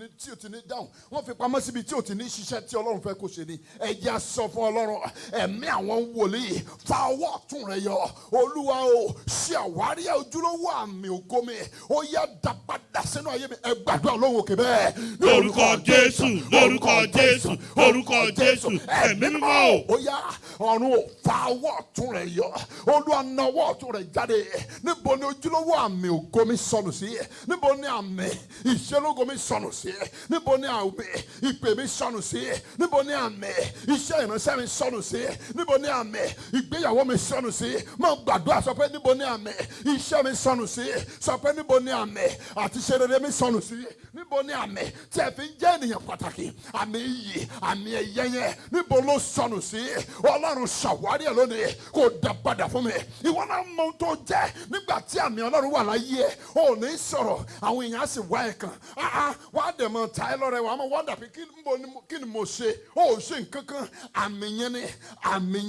C: ní dáhùn. Wọ́n fi pamọ́ síbi tí ò ti ní ṣiṣẹ́ tí Ọlọ́run fẹ́ kó ṣe ni. Ẹ jẹ́ á sọ fún Ọlọ́run, ẹ̀mí àwọn wòlíì fa ọwọ́ ọ̀tún rẹ̀ yọ. Olúwa o, ṣe àwárí ojúlówó àmì ògo mi. Ó yá dá padà sínú ayé mi. Ẹ gbàdúrà lóhùn òkè bẹ́ẹ̀.
B: Lórúkọ Jésù, lórúkọ Jésù, lórúkọ Jésù. Ẹ̀mí mímọ́ o.
C: Ó yá ọ̀run o, fa ọwọ́ ọ̀tún rẹ̀ yọ. Olúwa na ọwọ́ ọ̀tún rẹ̀ jáde. Níbo ni ojúlówó àmì ògo mi sọnù sí? Níbo ni àmì ìṣelógo mi sọnù sí? Níbo ni àmì ìpè mi sọnù sí? Níbo ni àmì iṣẹ́ ìránṣẹ́ mi sọnù sí? Níbo ni àmì ìgbéyàwó mi sọnù sí? Mo gbàdúrà sọ pé níbo ni àmì iṣẹ́ mi sọnù sí? Sọ pé níbo ni àmì àti ìṣerere mi sọnù sí níbo ni àmì tí ẹ fi ń jẹ́ ènìyàn pàtàkì àmì iyì àmì ẹ̀yẹ yẹn níbo ló sọnù sí ọlọ́run ṣàwárí ẹ̀ lónìí kò dá padà fún mi ìwọ náà mọ ohun tó jẹ́ nígbà tí àmì ọlọ́run wà láyé ẹ̀ ò ní sọ̀rọ̀ àwọn èèyàn á sì wá ẹ̀ kàn wọ́n á dẹ̀ mọ̀ ta ẹ lọ́rẹ̀ wọ́n á mọ̀ wọ́n dàbí kí ni mo ṣe ó ṣe nǹkan kan àmì yẹn ni àmì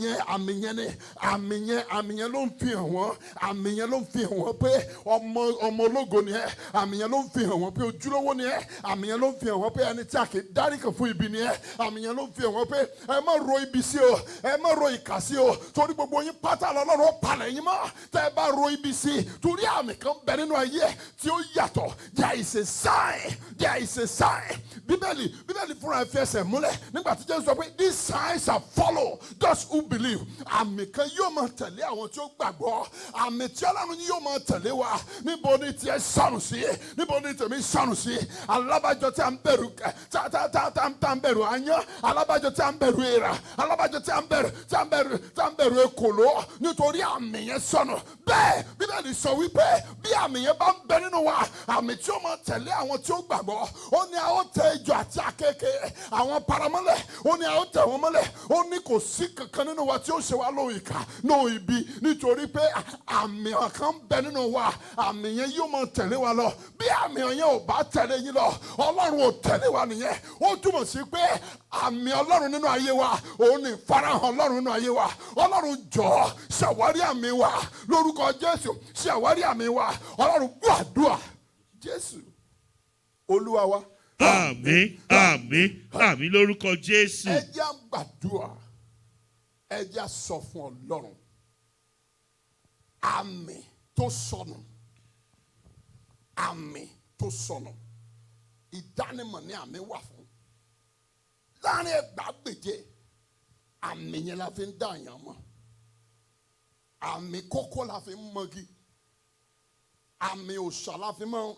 C: yẹn ló ń fi hàn wọ́n àmì yẹn ló ń fi hàn wọ́n pé ọmọ ológo ni ẹ àmì yẹn ló ń fi hàn wọ́n pé ojúlówó ni ẹ àmì yẹn ló ń fi hàn wọ́n pé ẹni tí a kì í dárí kan fún ibi ni ẹ àmì yẹn ló ń fi hàn wọ́n pé ẹ má ro ibi sí o ẹ má ro ìkà sí o torí gbogbo yín pátá lọ́lọ́run ó palẹ̀ yín mọ́ tẹ́ ẹ bá ro ibi sí torí àmì kan bẹ nínú ayé tí ó yàtọ̀ there is a sign bíbélì fúnra ẹ fẹsẹ̀ múlẹ̀ nígbà tí Jésù sọ pé these signs shall follow those who believe àmì kan yóò máa tẹ̀lé àwọn tí ó gbàgbọ́ àmì tí Ọlọ́run yóò máa tẹ̀lé wa níbo ni tiẹ̀ sọnù sí níbo ni tèmi sọnù sí alábàjọ tí a ń bẹ̀rù tá ń bẹ̀rù ayán alábàjọ tí a ń bẹ̀rù èèrà alábàjọ tí a ń bẹ̀rù ekòló nítorí àmì yẹn sọnù bẹ́ẹ̀ bíbélì sọ wípé bí àmì yẹn bá ń bẹ nínú wa àmì tí ó máa tẹ̀lé àwọn tí ó gbàgbọ́ ó ní a ó tẹ ejò àti àkekèé àwọn paramọ́lẹ̀ ó ní a ó tẹ̀ wọ́n mọ́lẹ̀ ó ní kò sí kankan nínú wa tí ó ṣe wá lóhùn ìkà lóhùn ibi nítorí pé àmì kan bẹ nínú wa àmì yẹn yóò máa tẹ̀lé wa lọ bí àmì yẹn ò bá tẹ̀lé yín lọ Ọlọ́run ò tẹ̀lé wa nìyẹn ó túmọ̀ sí pé àmì Ọlọ́run nínú ayé wa òun ní farahàn Ọlọ́run nínú ayé wa Ọlọ́run jọ̀ọ́ ṣàwárí àmì wa lórúkọ Jésù ṣàwárí àmì wa Ọlọ́run gbọ́ àdúrà Jésù Olúwa wa.
B: Àmín lórúkọ Jésù.
C: ẹ jẹ́ á gbàdúrà ẹ jẹ́ á sọ fún Ọlọ́run àmì tó sọnù ìdánimọ̀ ni àmì wà fún láàrin ẹgbàágbèje àmì yẹn la fi ń dá àyàn mọ̀ àmì kókó la fi ń mọ́gi àmì òòṣà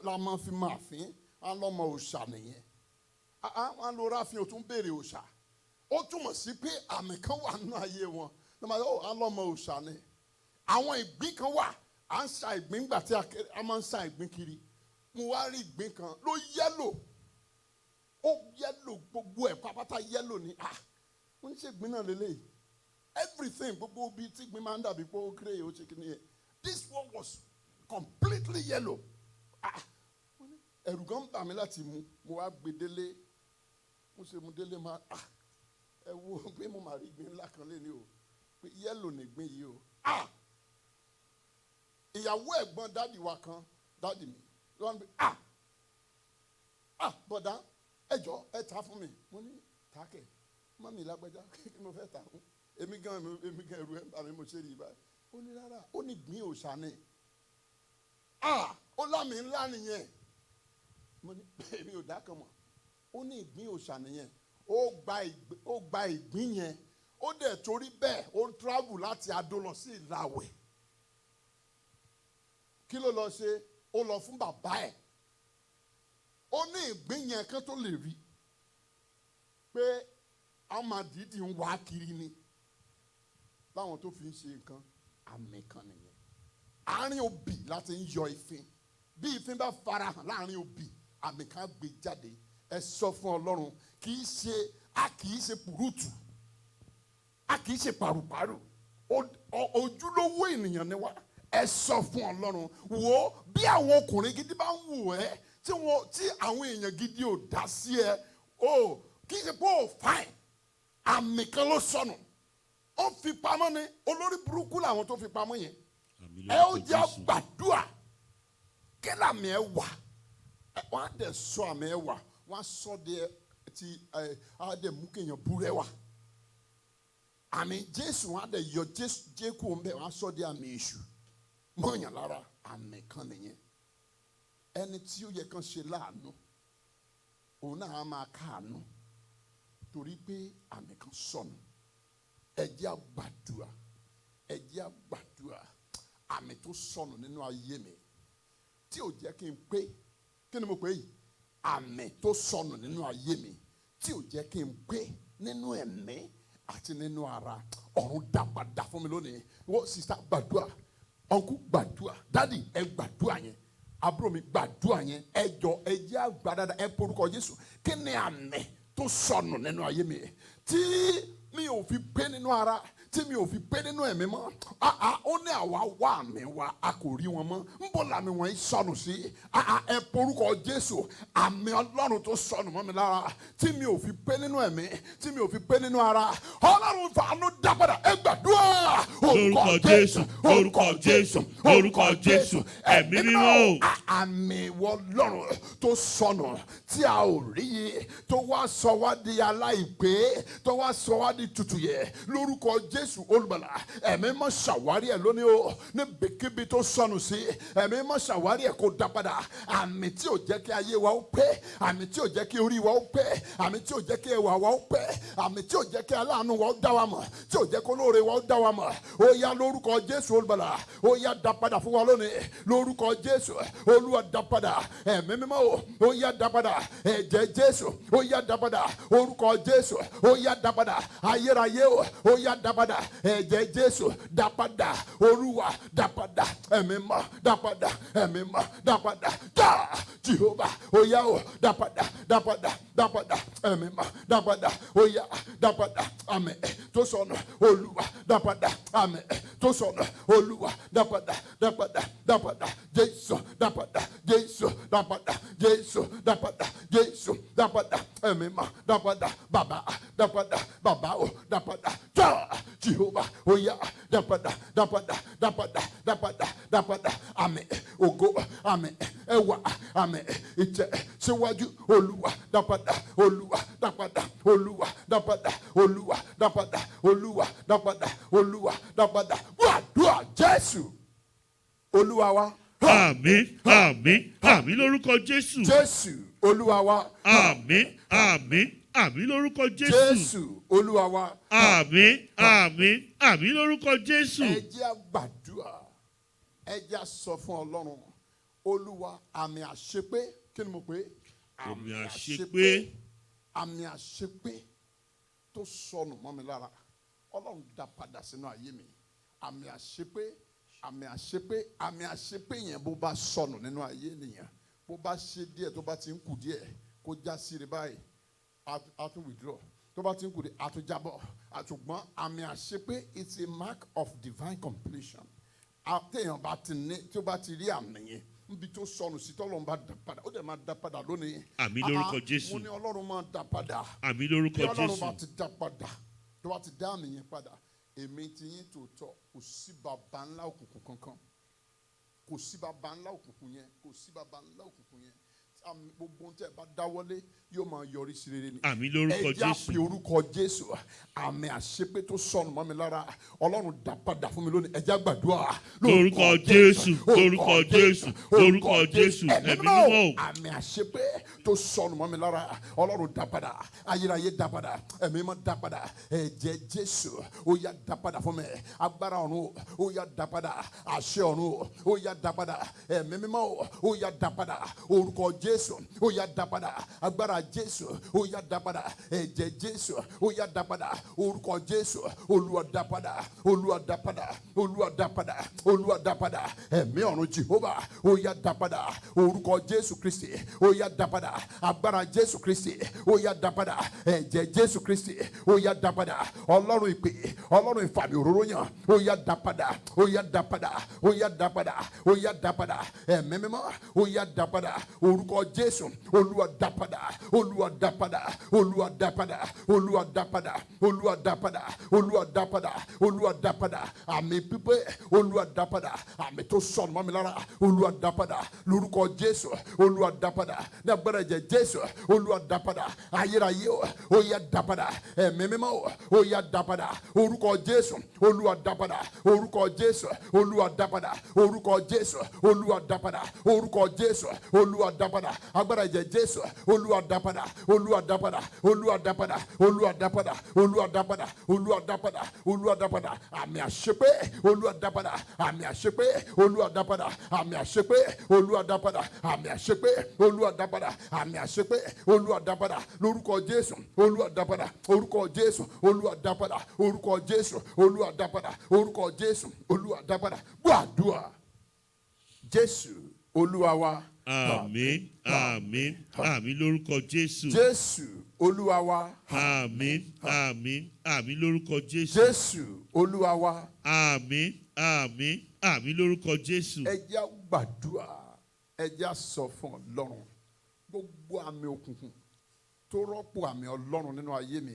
C: la máa fi máa fín alọ́mọ òòṣà nìyẹn wọn lọ ráfin o tún béèrè òòṣà ó túmọ̀ sí pé àmì kan wà nínú ayé wọn alọ́mọ òòṣà ni àwọn ìgbín kan wà à ń sa ìgbín gbà tí a máa ń sa ìgbín kiri mo wá rí ìgbín kan ló yẹ́lò ó yẹ́lò gbogbo ẹ̀ pápátá yẹ́lò ni mo ń ṣe ìgbín náà lélẹ́yìí everything gbogbo bíi tí ìgbín máa ń dàbí pé ó kéré ó ṣe kí nìyẹn this one was completely yellow ẹ̀rù gan bà mí láti mu mo wá gbé délé mo ṣe mu délé máa ẹ wo pé mo máa rí ìgbín ńlá kan lé ní o pé yẹ́lò nìgbín yìí o ìyàwó ẹ̀gbọ́n dádì wa kan dádì mi ló wá ń bẹ bọ̀dá ẹjọ́ ẹ ta fún mi mo ní takẹ̀ mọ́mí lágbájá kí mo fẹ́ ta fún èmi gan ẹrù ẹ̀ ń bà mí mo ṣe rí i báyìí ó ní rárá ó ní gbìn òòṣà ni ó lámì ńlá nìyẹn mo ní èmi ò dákan mọ̀ ó ní ìgbín òòṣà nìyẹn ó gba ìgbín yẹn ó dẹ̀ torí bẹ́ẹ̀ ó travel láti Adó lọ sí Ìlàwẹ̀ kí ló lọ ṣe ó lọ fún bàbá ẹ̀ ó ní ìgbín yẹn kan tó lè rí pé àwọn máa dìídì ń wá kiri ni láwọn tó fi ń ṣe nǹkan àmì kan nìyẹn àárín òbí láti ń yọ ìfín bí ìfín bá farahàn láàrin òbí àmì kan gbé jáde ẹ sọ fún Ọlọ́run kì í ṣe pùrùtù a kì í ṣe pàrùpàrù ojúlówó ènìyàn ni wá ẹ sọ fún Ọlọ́run wò ó bí àwọn ọkùnrin gidi bá ń wò ẹ́ tí àwọn èèyàn gidi ò dá sí ẹ kì í ṣe pé ó fine àmì kan ló sọnù ó fi pamọ́ ni olórí burúkú làwọn tó fi pamọ́ yẹn ẹ ó jẹ́ gbàdúrà kí làmì ẹ wà wọ́n á dẹ̀ sọ àmì ẹ wà wọ́n á sọ de ti á dẹ̀ mú kéèyàn búrẹ́ wà àmì Jésù wọ́n á dẹ̀ yọ Jésù ń bẹ̀ wọ́n á sọ de àmì èṣù mọ̀nyàn lára àmì kan nìyẹn ẹni tí ó yẹ kán ṣe láàánú òun náà á máa káàánú torí pé àmì kan sọnù ẹ jẹ́ á gbàdúrà ẹ jẹ́ á gbàdúrà àmì tó sọnù nínú ayé mi tí ò jẹ́ kí n pé kí ni mo pè yìí àmì tó sọnù nínú ayé mi tí ò jẹ́ kí n pé nínú ẹ̀mí àti nínú ara ọ̀run dá padà fún mi lónìí wọ́n sísá gbàdúrà ọ̀nkú gbàdúrà dádì ẹ gbàdúrà yẹn àbúrò mi gbàdúrà yẹn ẹ jọ̀ọ́ ẹ jẹ́ àgbà dáadáa ẹ porúkọ Jésù kí ni àmì tó sọnù nínú ayé mi tí mi ò fi pé nínú ara tí mi ò fi pé nínú ẹ̀mí mọ́ ó ní àwa wá àmì wa a kò rí wọn mọ́ ń bọ̀ làmì wọ̀nyí sọnù sí ẹ porúkọ Jésù àmì Ọlọ́run tó sọnù mọ́ mi lára tí mi ò fi pé nínú ẹ̀mí tí mi ò fi pé nínú ara Ọlọ́run fàánú dápadà ẹ gbàdúrà
B: orúkọ Jésù orúkọ Jésù orúkọ Jésù ẹ̀mí mímọ́.
C: àmì Ọlọ́run tó sọnù tí a ò rí yìí tó wá sọ wá di aláìpé tó wá sọ wá di tutù yẹ lórúkọ Jésù olùgbàlà ẹ̀mí mọ́ ṣàwárí ẹ̀ lónìí o níbikíbi tó sọnù sí ẹ̀mí mọ́ ṣàwárí ẹ̀ kó dá padà àmì tí ò jẹ́ kí ayé wa ó pé àmì tí ò jẹ́ kí orí wa ó pé àmì tí ò jẹ́ kí ẹwà wa ó pé àmì tí ò jẹ́ kí aláàánú wa ó dá wa mọ̀ tí ò jẹ́ kí olóore wa ó dá wa mọ̀ ó yá lórúkọ Jésù olùgbàlà ó yá dá padà fún wa lónìí lórúkọ Jésù Olúwa dá padà ẹ̀mí mímọ́ ó yá dá padà ẹ̀jẹ̀ Jésù ó yá dá padà orúkọ Jésù ó yá dá padà ayérayé ó yá dá padà ẹ̀jẹ̀ Jésù dá padà Olúwa dá padà ẹ̀mí mọ́ dá padà ẹ̀mí mọ́ dá padà já Jehova ó yá o dá padà dá padà dá padà ẹ̀mí mọ́ dá padà ó yá dá padà àmín tó sọnù Olúwa dá padà àmín tó sọnù Olúwa dá padà dá padà dá padà Jésù dá padà Jésù dá padà Jésù dá padà Jésù dá padà ẹ̀mí mọ́ dá padà bàbá dá padà bàbá o dá padà já Jehova ó yá dá padà dá padà dá padà dá padà dá padà àmín ògo àmín ẹwà àmín ìtẹ́ síwájú Olúwa dá padà Olúwa dá padà Olúwa dá padà Olúwa dá padà Olúwa dá padà Olúwa dá padà gbàdúrà Jésù Olúwa wa.
B: Àmín àmín àmín lórúkọ Jésù.
C: Jésù Olúwa wa.
B: Àmín àmín àmín lórúkọ Jésù.
C: Jésù Olúwa wa.
B: Àmín àmín àmín lórúkọ Jésù.
C: Ẹ jẹ́ á gbàdúrà ẹ jẹ́ á sọ fún Ọlọ́run Olúwa àmì àṣepé kí ni mo pè é?
B: Àmì àṣepé.
C: Àmì àṣepé tó sọnù mọ́ mi lára Ọlọ́run dá padà sínú ayé mi àmì àṣepé àmì àṣepé àmì àṣepé yẹn bó bá sọnù nínú ayé nìyẹn bó bá ṣe díẹ̀ tó bá ti ń kù díẹ̀ kó já sí rí báyìí a tún withdraw tó bá ti ń kù díẹ̀ a tún jábọ̀ àtùgbọ́n àmì àṣepé it's a mark of divine completion àtẹ̀yàn bá ti ní tí ó bá ti rí àmì yẹn níbi tó sọnù sí tọ́lọ́run bá dá padà ó dẹ̀ máa dá padà lónìí.
B: Àmín lórúkọ Jésù.
C: mo ní Ọlọ́run máa dá padà.
B: Àmín lórúkọ Jésù.
C: tí Ọlọ́run bá ti dá padà tó bá ti dá àmì yẹn padà èmi ti yín tòótọ́ kò sí baba ńlá òkùnkùn kankan kò sí baba ńlá òkùnkùn yẹn kò sí baba ńlá òkùnkùn yẹn gbogbo ohun tí ẹ bá dáwọ́lé yóò máa yọrí sí rere ni.
B: Àmín lórúkọ
C: ẹ já
B: Jésù.
C: pe orúkọ Jésù àmì àṣepé tó sọnù mọ́ mi lára Ọlọ́run dá padà fún mi lónìí ẹ já gbàdúrà.
B: Lórúkọ Jésù lórúkọ Jésù lórúkọ Jésù ẹ̀mí mímọ́.
C: àmì àṣepé tó sọnù mọ́ mi lára Ọlọ́run dá padà ayérayé dá padà ẹ̀mí mọ́ dá padà ẹ̀jẹ̀ Jésù ó yá dá padà fún mi agbára ọ̀run ó yá dá padà àṣẹ ọ̀run ó yá dá padà ẹ̀mí mímọ́ ó yá dá padà orúkọ Jésù ó yá dá padà agbára Jésù ó yá dá padà ẹ̀jẹ̀ Jésù ó yá dá padà orúkọ Jésù Olúwa dá padà Olúwa dá padà Olúwa dá padà Olúwa dá padà ẹ̀mí ọ̀run Jèhófà ó yá dá padà orúkọ Jésù Kristi ó yá dá padà agbára Jésù Kristi ó yá dá padà ẹ̀jẹ̀ Jésù Kristi ó yá dá padà Ọlọ́run ìpè Ọlọ́run ìfàmì òróró yàn ó yá dá padà ó yá dá padà ó yá dá padà ó yá dá padà ẹ̀mí mímọ́ ó yá dá padà orúkọ Jésù Olúwa dá padà Olúwa dá padà Olúwa dá padà Olúwa dá padà Olúwa dá padà Olúwa dá padà Olúwa dá padà àmì pípé Olúwa dá padà àmì tó sọnù mọ́ mi lára Olúwa dá padà lórúkọ Jésù Olúwa dá padà ní agbára ẹ̀jẹ̀ Jésù Olúwa dá padà ayérayé ó yá dá padà ẹ̀mí mímọ́ ó yá dá padà orúkọ Jésù Olúwa dá padà orúkọ Jésù Olúwa dá padà orúkọ Jésù Olúwa dá padà orúkọ Jésù Olúwa dá padà agbára ẹ̀jẹ̀ Jésù Olúwa dá padà Olúwa dá padà Olúwa dá padà Olúwa dá padà Olúwa dá padà Olúwa dá padà Olúwa dá padà àmì àṣepé Olúwa dá padà àmì àṣepé Olúwa dá padà àmì àṣepé Olúwa dá padà àmì àṣepé Olúwa dá padà àmì àṣepé Olúwa dá padà lórúkọ Jésù Olúwa dá padà orúkọ Jésù Olúwa dá padà orúkọ Jésù Olúwa dá padà orúkọ Jésù Olúwa dá padà gbọ́ àdúrà Jésù Olúwa wa.
B: Àmín, àmín, àmín lórúkọ Jésù.
C: Jésù Olúwa wa.
B: Àmín, àmín, àmín lórúkọ Jésù.
C: Jésù Olúwa wa.
B: Àmín, àmín, àmín lórúkọ Jésù.
C: Ẹ jẹ́ á gbàdúrà, ẹ jẹ́ á sọ fún Ọlọ́run gbogbo àmì òkùnkùn tó rọ́pò àmì Ọlọ́run nínú ayé mi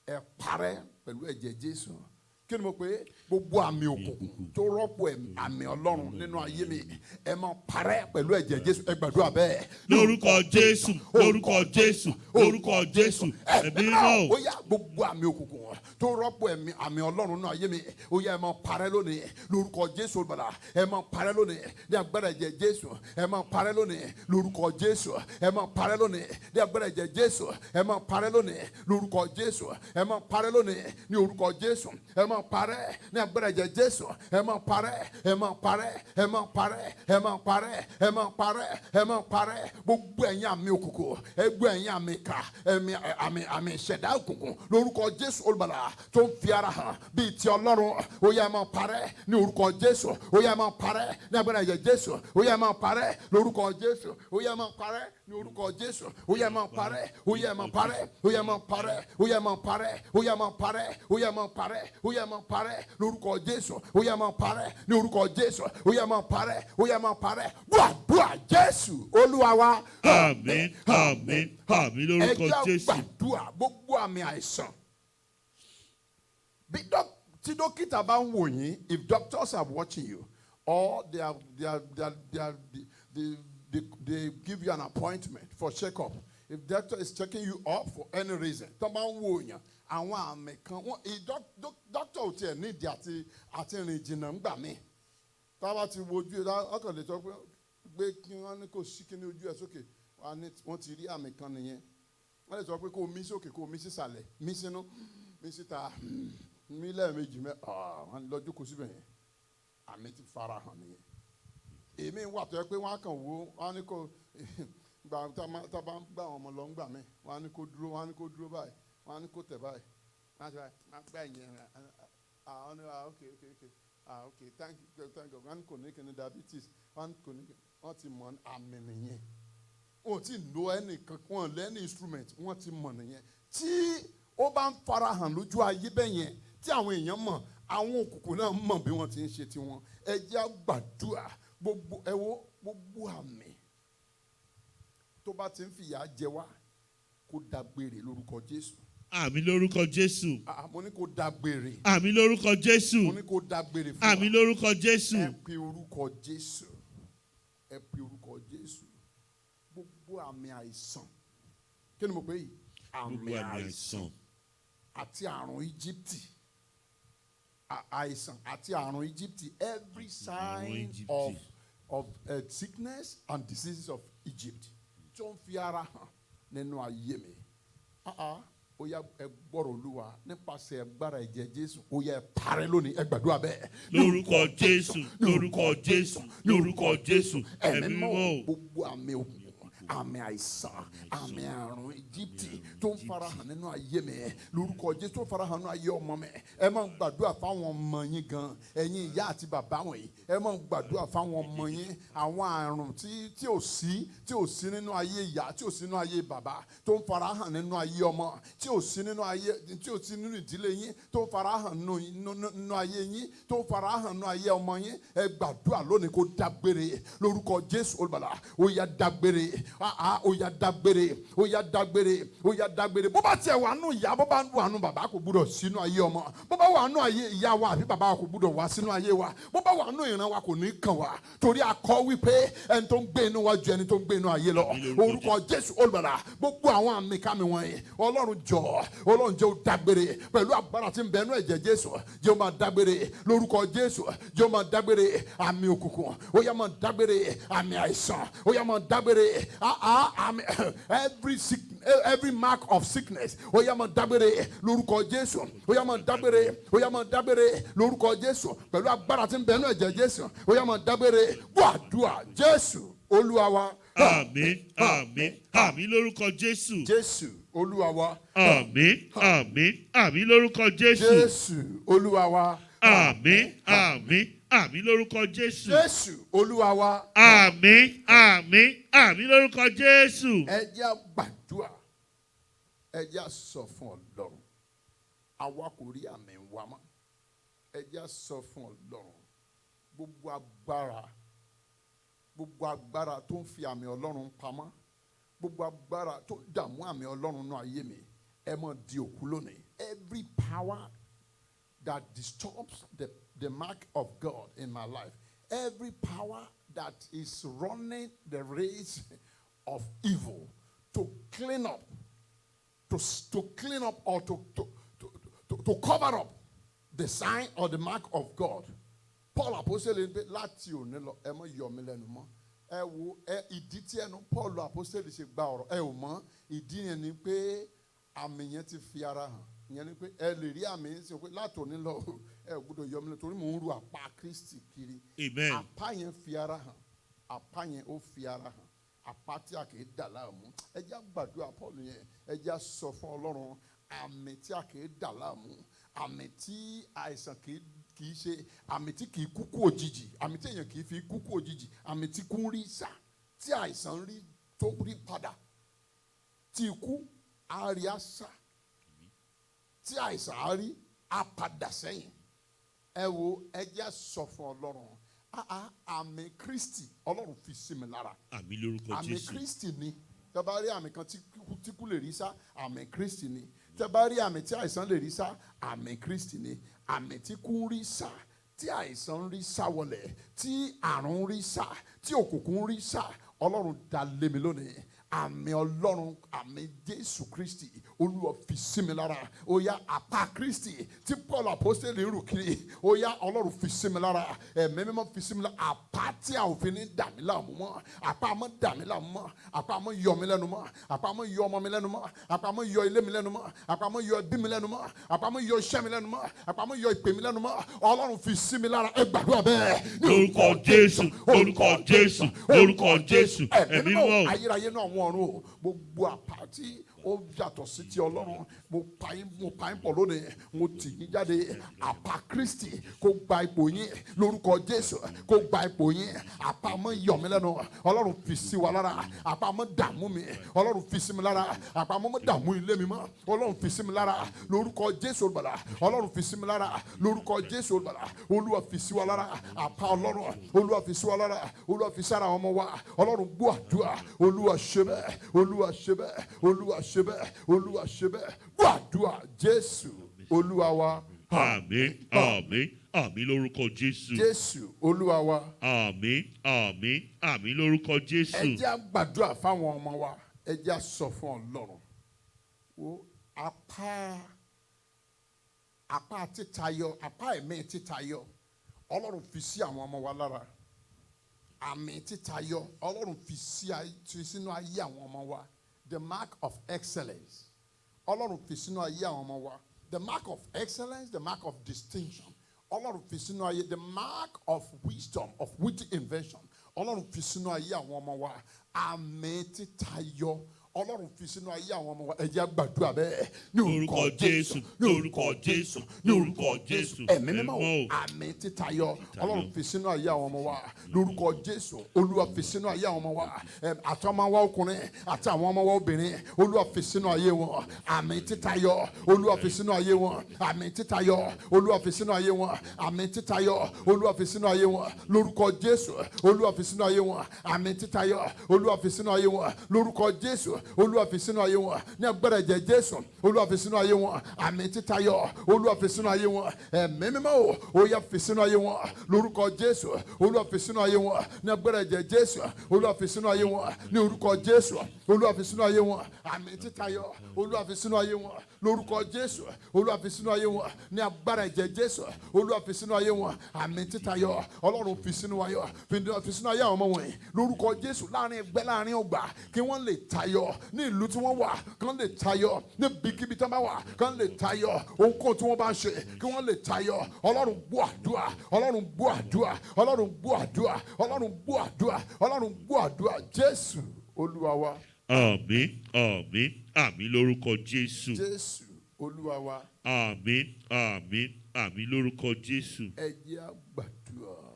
C: ẹ parẹ́ pẹ̀lú ẹ̀jẹ̀ Jésù. Kí ni mo pè? Gbogbo àmì òkùnkùn tó rọ́pò àmì Ọlọ́run nínú ayé mi ẹ máa parẹ́ pẹ̀lú ẹ̀jẹ̀ Jésù. Ẹ gbàdúrà bẹ́ẹ̀.
B: Lórúkọ Jésù, lórúkọ Jésù, lórúkọ Jésù. Ẹ̀mí náà.
C: Ó yá gbogbo àmì òkùnkùn tó rọ́pò àmì Ọlọ́run nínú ayé mi ó yá ẹ máa parẹ́ lónìí. Lórúkọ Jésù Olùgbàlà ẹ máa parẹ́ lónìí. Ní agbára ẹ̀jẹ̀ Jésù ẹ máa parẹ́ lónìí. Lórúkọ Jésù ẹ máa parẹ́ lónìí. Ní agbára ẹ̀jẹ̀ Jésù ẹ máa parẹ́ lónìí. Lórúkọ Jésù ẹ máa parẹ́ lónìí. Ní orúkọ Jésù ẹ máa parẹ́. Ní agbára ẹ̀jẹ̀ Jésù ẹ máa parẹ́. Ẹ máa parẹ́. Ẹ máa parẹ́. Ẹ máa parẹ́. Ẹ máa parẹ́. Ẹ máa parẹ́. Gbogbo ẹ̀yin àmì òkùnkùn ẹgbẹ́ ẹ̀yin àmì ìkà àmì ìṣẹ̀dá òkùnkùn lórúkọ Jésù Olùgbàlà tó ń fi ara hàn bíi ti Ọlọ́run ó yá ẹ máa parẹ́ ní orúkọ Jésù. Ó yá ẹ máa parẹ́ ní agbára ẹ̀jẹ̀ Jésù. Ó yá ẹ máa parẹ́ lórúkọ Jésù. Ó yá ẹ máa parẹ́ ní orúkọ Jésù. Ó yá ẹ máa parẹ́. Ó yá ẹ máa parẹ́. Ó yá ẹ máa parẹ́. Ó yá ẹ máa parẹ́. Ó yá ẹ máa parẹ́. Ó yá ẹ máa parẹ́. Ó yá ẹ máa parẹ́ lórúkọ Jésù. Ó yá ẹ máa parẹ́ ní orúkọ Jésù. Ó yá ẹ máa parẹ́. Ó yá ẹ máa parẹ́. Gbàdúrà Jésù Olúwa wa.
B: Àmín, àmín, àmín lórúkọ
C: Ẹ jẹ́
B: Jésù.
C: gbàdúrà gbogbo àmì àìsàn. Tí dókítà bá ń wò yín, if doctors are watching you or they give you an appointment for check-up, if doctor is checking you up for any reason, tó bá ń wò yàn àwọn àmì kan doctor ò tiẹ̀ nídìí àti rìn jìnnà ńgbà míì. Tá a bá ti wojú ẹ ọkàn lè sọ pé kí wọ́n ní kó sí kí ní ojú ẹ sókè wọ́n ti rí àmì kan nìyẹn. Wọ́n lè sọ pé kó mí sókè kó mí sísàlẹ̀ mí sínú mí síta mí lẹ́ẹ̀mejì wọ́n lọ jókòó síbẹ̀ yẹn àmì ti fara hàn nìyẹn. Èmi wà tó yẹ pé wọ́n á kàn wò wọ́n á ní kó gbà tá a bá ń gbà wọn ọmọ lọ ń gbà mí wọ́n á ní kó dúró báyìí wọ́n á ní kó tẹ̀ báyìí wọ́n á ti gbà yẹn okay thank you wọ́n kò ní kíni diabetes wọ́n ti mọ̀ àmì nìyẹn. Wọ́n ti lo wọ́n lẹ́ni instrument wọ́n ti mọ̀ nìyẹn. Tí ó bá ń fara hàn lójú ayé bẹ́ẹ̀ yẹn tí àwọn èèyàn mọ̀ àwọn òkùnkùn náà mọ̀ bí wọ́n ti ń ṣe tiwọn. Ẹ jẹ́ á gbàdúrà gbogbo àmì tó bá ti ń fìyà jẹ wá kó dágbére lórúkọ Jésù.
B: Àmín lórúkọ Jésù.
C: Mo ní kó dágbére.
B: Àmín lórúkọ Jésù.
C: Mo ní kó dágbére fún wa.
B: Àmín lórúkọ Jésù.
C: Ẹ pe orúkọ Jésù. Ẹ pe orúkọ Jésù. Gbogbo àmì àìsàn. Kí ni mo pè yìí?
B: Gbogbo àmì àìsàn.
C: Àti àrùn Íjíbítì. Àìsàn àti àrùn Íjíbítì. Every sign of sickness and diseases of Egypt. Tó ń fi ara hàn nínú ayé mi. Ó yá ẹ gbọ́rọ̀ Olúwa nípasẹ̀ agbára ẹ̀jẹ̀ Jésù. Ó yá ẹ parẹ́ lónìí ẹ gbàdúrà bẹ́ẹ̀.
B: Lórúkọ Jésù, lórúkọ Jésù, lórúkọ Jésù.
C: Ẹ̀mí mọ́ gbogbo àmì òkùnkùn, àmì àìsàn, àmì àrùn Íjíbítì tó ń farahàn nínú ayé mi. Lórúkọ Jésù tó ń farahàn nínú ayé ọmọ mi. Ẹ máa gbàdúrà fáwọn ọmọ yín gan. Ẹ̀yin ìyá àti bàbá wọ̀nyí. Ẹ máa gbàdúrà fáwọn ọmọ yín. Àwọn àrùn tí ò sí nínú ayé ìyá, tí ò sí nínú ayé bàbá, tó ń farahàn nínú ayé ọmọ, tí ò sí nínú ìdílé yín, tó ń farahàn nínú ayé yín, tó ń farahàn nínú ayé ọmọ yín. Ẹ gbàdúrà lónìí kó dágbére lórúkọ Jésù Olùgbàlà. Ó yá dágbére. Ó yá dágbére. Ó yá dágbére. Ó yá dágbére. Bó bá tiẹ̀ wà nù ìyá, bó bá wà nù bàbá kò gbúdọ̀ sínú ayé ọmọ. Bó bá wà nù ayé ìyá wa àbí bàbá kò gbúdọ̀ wá sínú ayé wa. Bó bá wà nù ìran wa kò ní kàn wá. Torí a kọ wípé ẹni tó ń gbé inú wa ju ẹni tó ń gbé inú ayé lọ. Orúkọ Jésù Olùgbàlà. Gbogbo àwọn àmì kámi wọ̀nyí. Ọlọ́run jẹ́ ó dágbére pẹ̀lú agbára tí ń bẹ nínú ẹ̀jẹ̀ Jésù. Jẹ́ ó máa dágbére lórúkọ Jésù. Jẹ́ ó máa dágbére àmì òkùnkùn. Ó yá máa dágbére àmì àìsàn. Ó yá máa dágbére every mark of sickness. Ó yá máa dágbére lórúkọ Jésù. Ó yá máa dágbére. Ó yá máa dágbére lórúkọ Jésù pẹ̀lú agbára tí ń bẹ nínú ẹ̀jẹ̀ Jésù. Ó yá máa dágbére gbàdúrà Jésù Olúwa wa.
B: Àmín, àmín, àmín lórúkọ Jésù.
C: Jésù Olúwa wa.
B: Àmín, àmín, àmín lórúkọ Jésù.
C: Jésù Olúwa wa.
B: Àmín, àmín, àmín lórúkọ Jésù.
C: Jésù Olúwa wa.
B: Àmín, àmín, àmín lórúkọ Jésù.
C: Ẹ jẹ́ á gbàdúrà. Ẹ jẹ́ á sọ fún Ọlọ́run. Àwa kò rí àmì wa mọ́. Ẹ jẹ́ á sọ fún Ọlọ́run. Gbogbo agbára tó ń fi àmì Ọlọ́run pamọ́. Gbogbo agbára tó dààmú àmì Ọlọ́run náà ayé mi. Ẹ mọ̀ di òkú lónìí. Every power that disturbs the mark of God in my life. Every power that is running the race of evil to clean up, to clean up or to cover up the sign or the mark of God. Paul Apostle láti òní lọ ẹ mọ yọ mí lẹ́nu mọ́. Ẹ wo ìdí tí ẹnu Paul Apostle ṣe gba ọ̀rọ̀ ẹ ò mọ̀ ìdí yẹn ni pé àmì yẹn ti fi ara hàn. Ìyẹn ni pé ẹ lè rí àmì yẹn sọ pé láti òní lọ ẹ gbọ́dọ̀ yọ mí lẹ́nu torí mò ń ru àpá Kristi kiri.
B: Amen.
C: Àpá yẹn fi ara hàn. Àpá yẹn ó fi ara hàn. Àpá tí a kì í dà láàmú. Ẹ jẹ́ á gbàdúrà Paul yẹn. Ẹ jẹ́ á sọ fún Ọlọ́run àmì tí a kì í dà láàmú. Àmì tí àìsàn kì í ṣe àmì tí kì í kúkú òjijì. Àmì tí èèyàn kì í fi kúkú òjijì. Àmì tí kú ń rí sá. Tí àìsàn rí tó rí padà. Tí ikú á rí àṣà. Tí àìsàn á rí á padà sẹ́yìn. Ẹ wo ẹ jẹ́ á sọ fún Ọlọ́run. Àmì Kristi Ọlọ́run fi sí mi lára.
B: Àmín lórúkọ
C: Àmì
B: Jésù.
C: Kristi ni. Tẹ́ bá rí àmì kan tí kú lè rí sá, àmì Kristi ni. Tẹ́ bá rí àmì tí àìsàn lè rí sá, àmì Kristi ni. Àmì tí kú ń rí sá, tí àìsàn ń rí sá wọlẹ̀, tí àrùn ń rí sá, tí òkùnkùn ń rí sá, Ọlọ́run dá lé mi lónìí. Àmì Ọlọ́run, àmì Jésù Kristi, Olúwa fi sí mi lára. Ó yá àpá Kristi tí Paul Apostle ń rù kiri. Ó yá Ọlọ́run fi sí mi lára. Ẹ̀mí mímọ́ fi sí mi lára. Àpá tí a ò fi ní dà mí láàmú mọ́. Àpá mọ́ dà mí láàmú mọ́. Àpá mọ́ yọ mí lẹ́nu mọ́. Àpá mọ́ yọ ọmọ mi lẹ́nu mọ́. Àpá mọ́ yọ ilé mi lẹ́nu mọ́. Àpá mọ́ yọ ẹbí mi lẹ́nu mọ́. Àpá mọ́ yọ iṣẹ́ mi lẹ́nu mọ́. Àpá mọ́ yọ ìpè mi lẹ́nu mọ́. Ọlọ́run fi sí mi lára. Ẹ gbàdúrà bẹ́ẹ̀.
B: Lórúkọ Jésù, lórúkọ Jésù, lórúkọ Jésù. Ẹ̀mí mímọ́.
C: Ayérayé náà wọ́n ọ̀run o. Gbogbo àpá tí ó yàtọ̀ sí ti Ọlọ́run mo pa yín pọ̀ lónìí mo tì yín jáde. Àpá Kristi kó gba ipò yín lórúkọ Jésù kó gba ipò yín. Àpá mọ́ yọ mí lẹ́nu Ọlọ́run fi sí wa lára. Àpá mọ́ dààmú mi Ọlọ́run fi sí mi lára. Àpá mọ́ dààmú ilé mi mọ́ Ọlọ́run fi sí mi lára lórúkọ Jésù Olùgbàlà. Ọlọ́run fi sí mi lára lórúkọ Jésù Olùgbàlà. Olúwa fi sí wa lára. Àpá Ọlọ́run Olúwa fi sí wa lára. Olúwa fi sára ọmọ wa. Ọlọ́run gbọ́ àdúrà. Olúwa ṣe bẹ́ẹ̀. Olúwa ṣe bẹ́ẹ̀. Olúwa ṣe bẹ́ẹ̀. Olúwa ṣe bẹ́ẹ̀. Gbọ́ àdúrà Jésù Olúwa wa.
B: Àmín, àmín, àmín lórúkọ Jésù.
C: Jésù Olúwa wa.
B: Àmín, àmín, àmín lórúkọ Jésù.
C: Ẹ jẹ́ á gbàdúrà fáwọn ọmọ wa. Ẹ jẹ́ á sọ fún Ọlọ́run. Wo apá títayọ, apá ẹ̀mí títayọ. Ọlọ́run fi sí àwọn ọmọ wa lára. Àmì títayọ. Ọlọ́run fi sínú ayé àwọn ọmọ wa. The mark of excellence. Ọlọ́run fi sínú ayé àwọn ọmọ wa. The mark of excellence, the mark of distinction. Ọlọ́run fi sínú ayé. The mark of wisdom, of witty invention. Ọlọ́run fi sínú ayé àwọn ọmọ wa. Àmì títayọ. Ọlọ́run fi sínú ayé àwọn ọmọ wa. Ẹ jẹ́ á gbàdúrà bẹ́ẹ̀. Ní orúkọ Jésù. Ní orúkọ Jésù. Ní orúkọ Jésù. Ẹ̀mí mímọ́. Àmì títayọ. Ọlọ́run fi sínú ayé àwọn ọmọ wa. Lórúkọ Jésù. Olúwa fi sínú ayé àwọn ọmọ wa. Àti ọmọ wa ọkùnrin àti àwọn ọmọ wa obìnrin. Olúwa fi sínú ayé wọn. Àmì títayọ. Olúwa fi sínú ayé wọn. Àmì títayọ. Olúwa fi sínú ayé wọn. Àmì títayọ. Olúwa fi sínú ayé wọn. Lórúkọ Jésù. Olúwa fi sínú ayé wọn. Àmì títayọ. Olúwa fi sínú ayé wọn. Lórúkọ Jésù. Olúwa fi sínú ayé wọn. Ní agbára ẹ̀jẹ̀ Jésù. Olúwa fi sínú ayé wọn. Àmì títayọ. Olúwa fi sínú ayé wọn. Ẹ̀mí mímọ́ o. Ó yá fi sínú ayé wọn. Lórúkọ Jésù. Olúwa fi sínú ayé wọn. Ní agbára ẹ̀jẹ̀ Jésù. Olúwa fi sínú ayé wọn. Ní orúkọ Jésù. Olúwa fi sínú ayé wọn. Àmì títayọ. Olúwa fi sínú ayé wọn. Lórúkọ Jésù. Olúwa fi sínú ayé wọn. Ní agbára ẹ̀jẹ̀ Jésù. Olúwa fi sínú ayé wọn. Àmì títayọ. Ọlọ́run fi sínú ayé fi sínú ayé àwọn ọmọ wọ̀nyí. Lórúkọ Jésù láàrin ẹgbẹ́ láàrin ọgbà kí wọ́n lè tayọ ní ìlú tí wọ́n wà kí wọ́n lè tayọ níbikíbi tí wọ́n bá wà kí wọ́n lè tayọ ohunkóhun tí wọ́n bá ń ṣe kí wọ́n lè tayọ. Ọlọ́run gbọ́ àdúrà. Ọlọ́run gbọ́ àdúrà. Ọlọ́run gbọ́ àdúrà. Ọlọ́run gbọ́ àdúrà. Ọlọ́run gbọ́ àdúrà. Jésù Olúwa wa.
B: Àmín, àmín, àmín lórúkọ Jésù.
C: Jésù Olúwa wa.
B: Àmín, àmín, àmín lórúkọ Jésù.
C: Ẹ jẹ́ á gbàdúrà.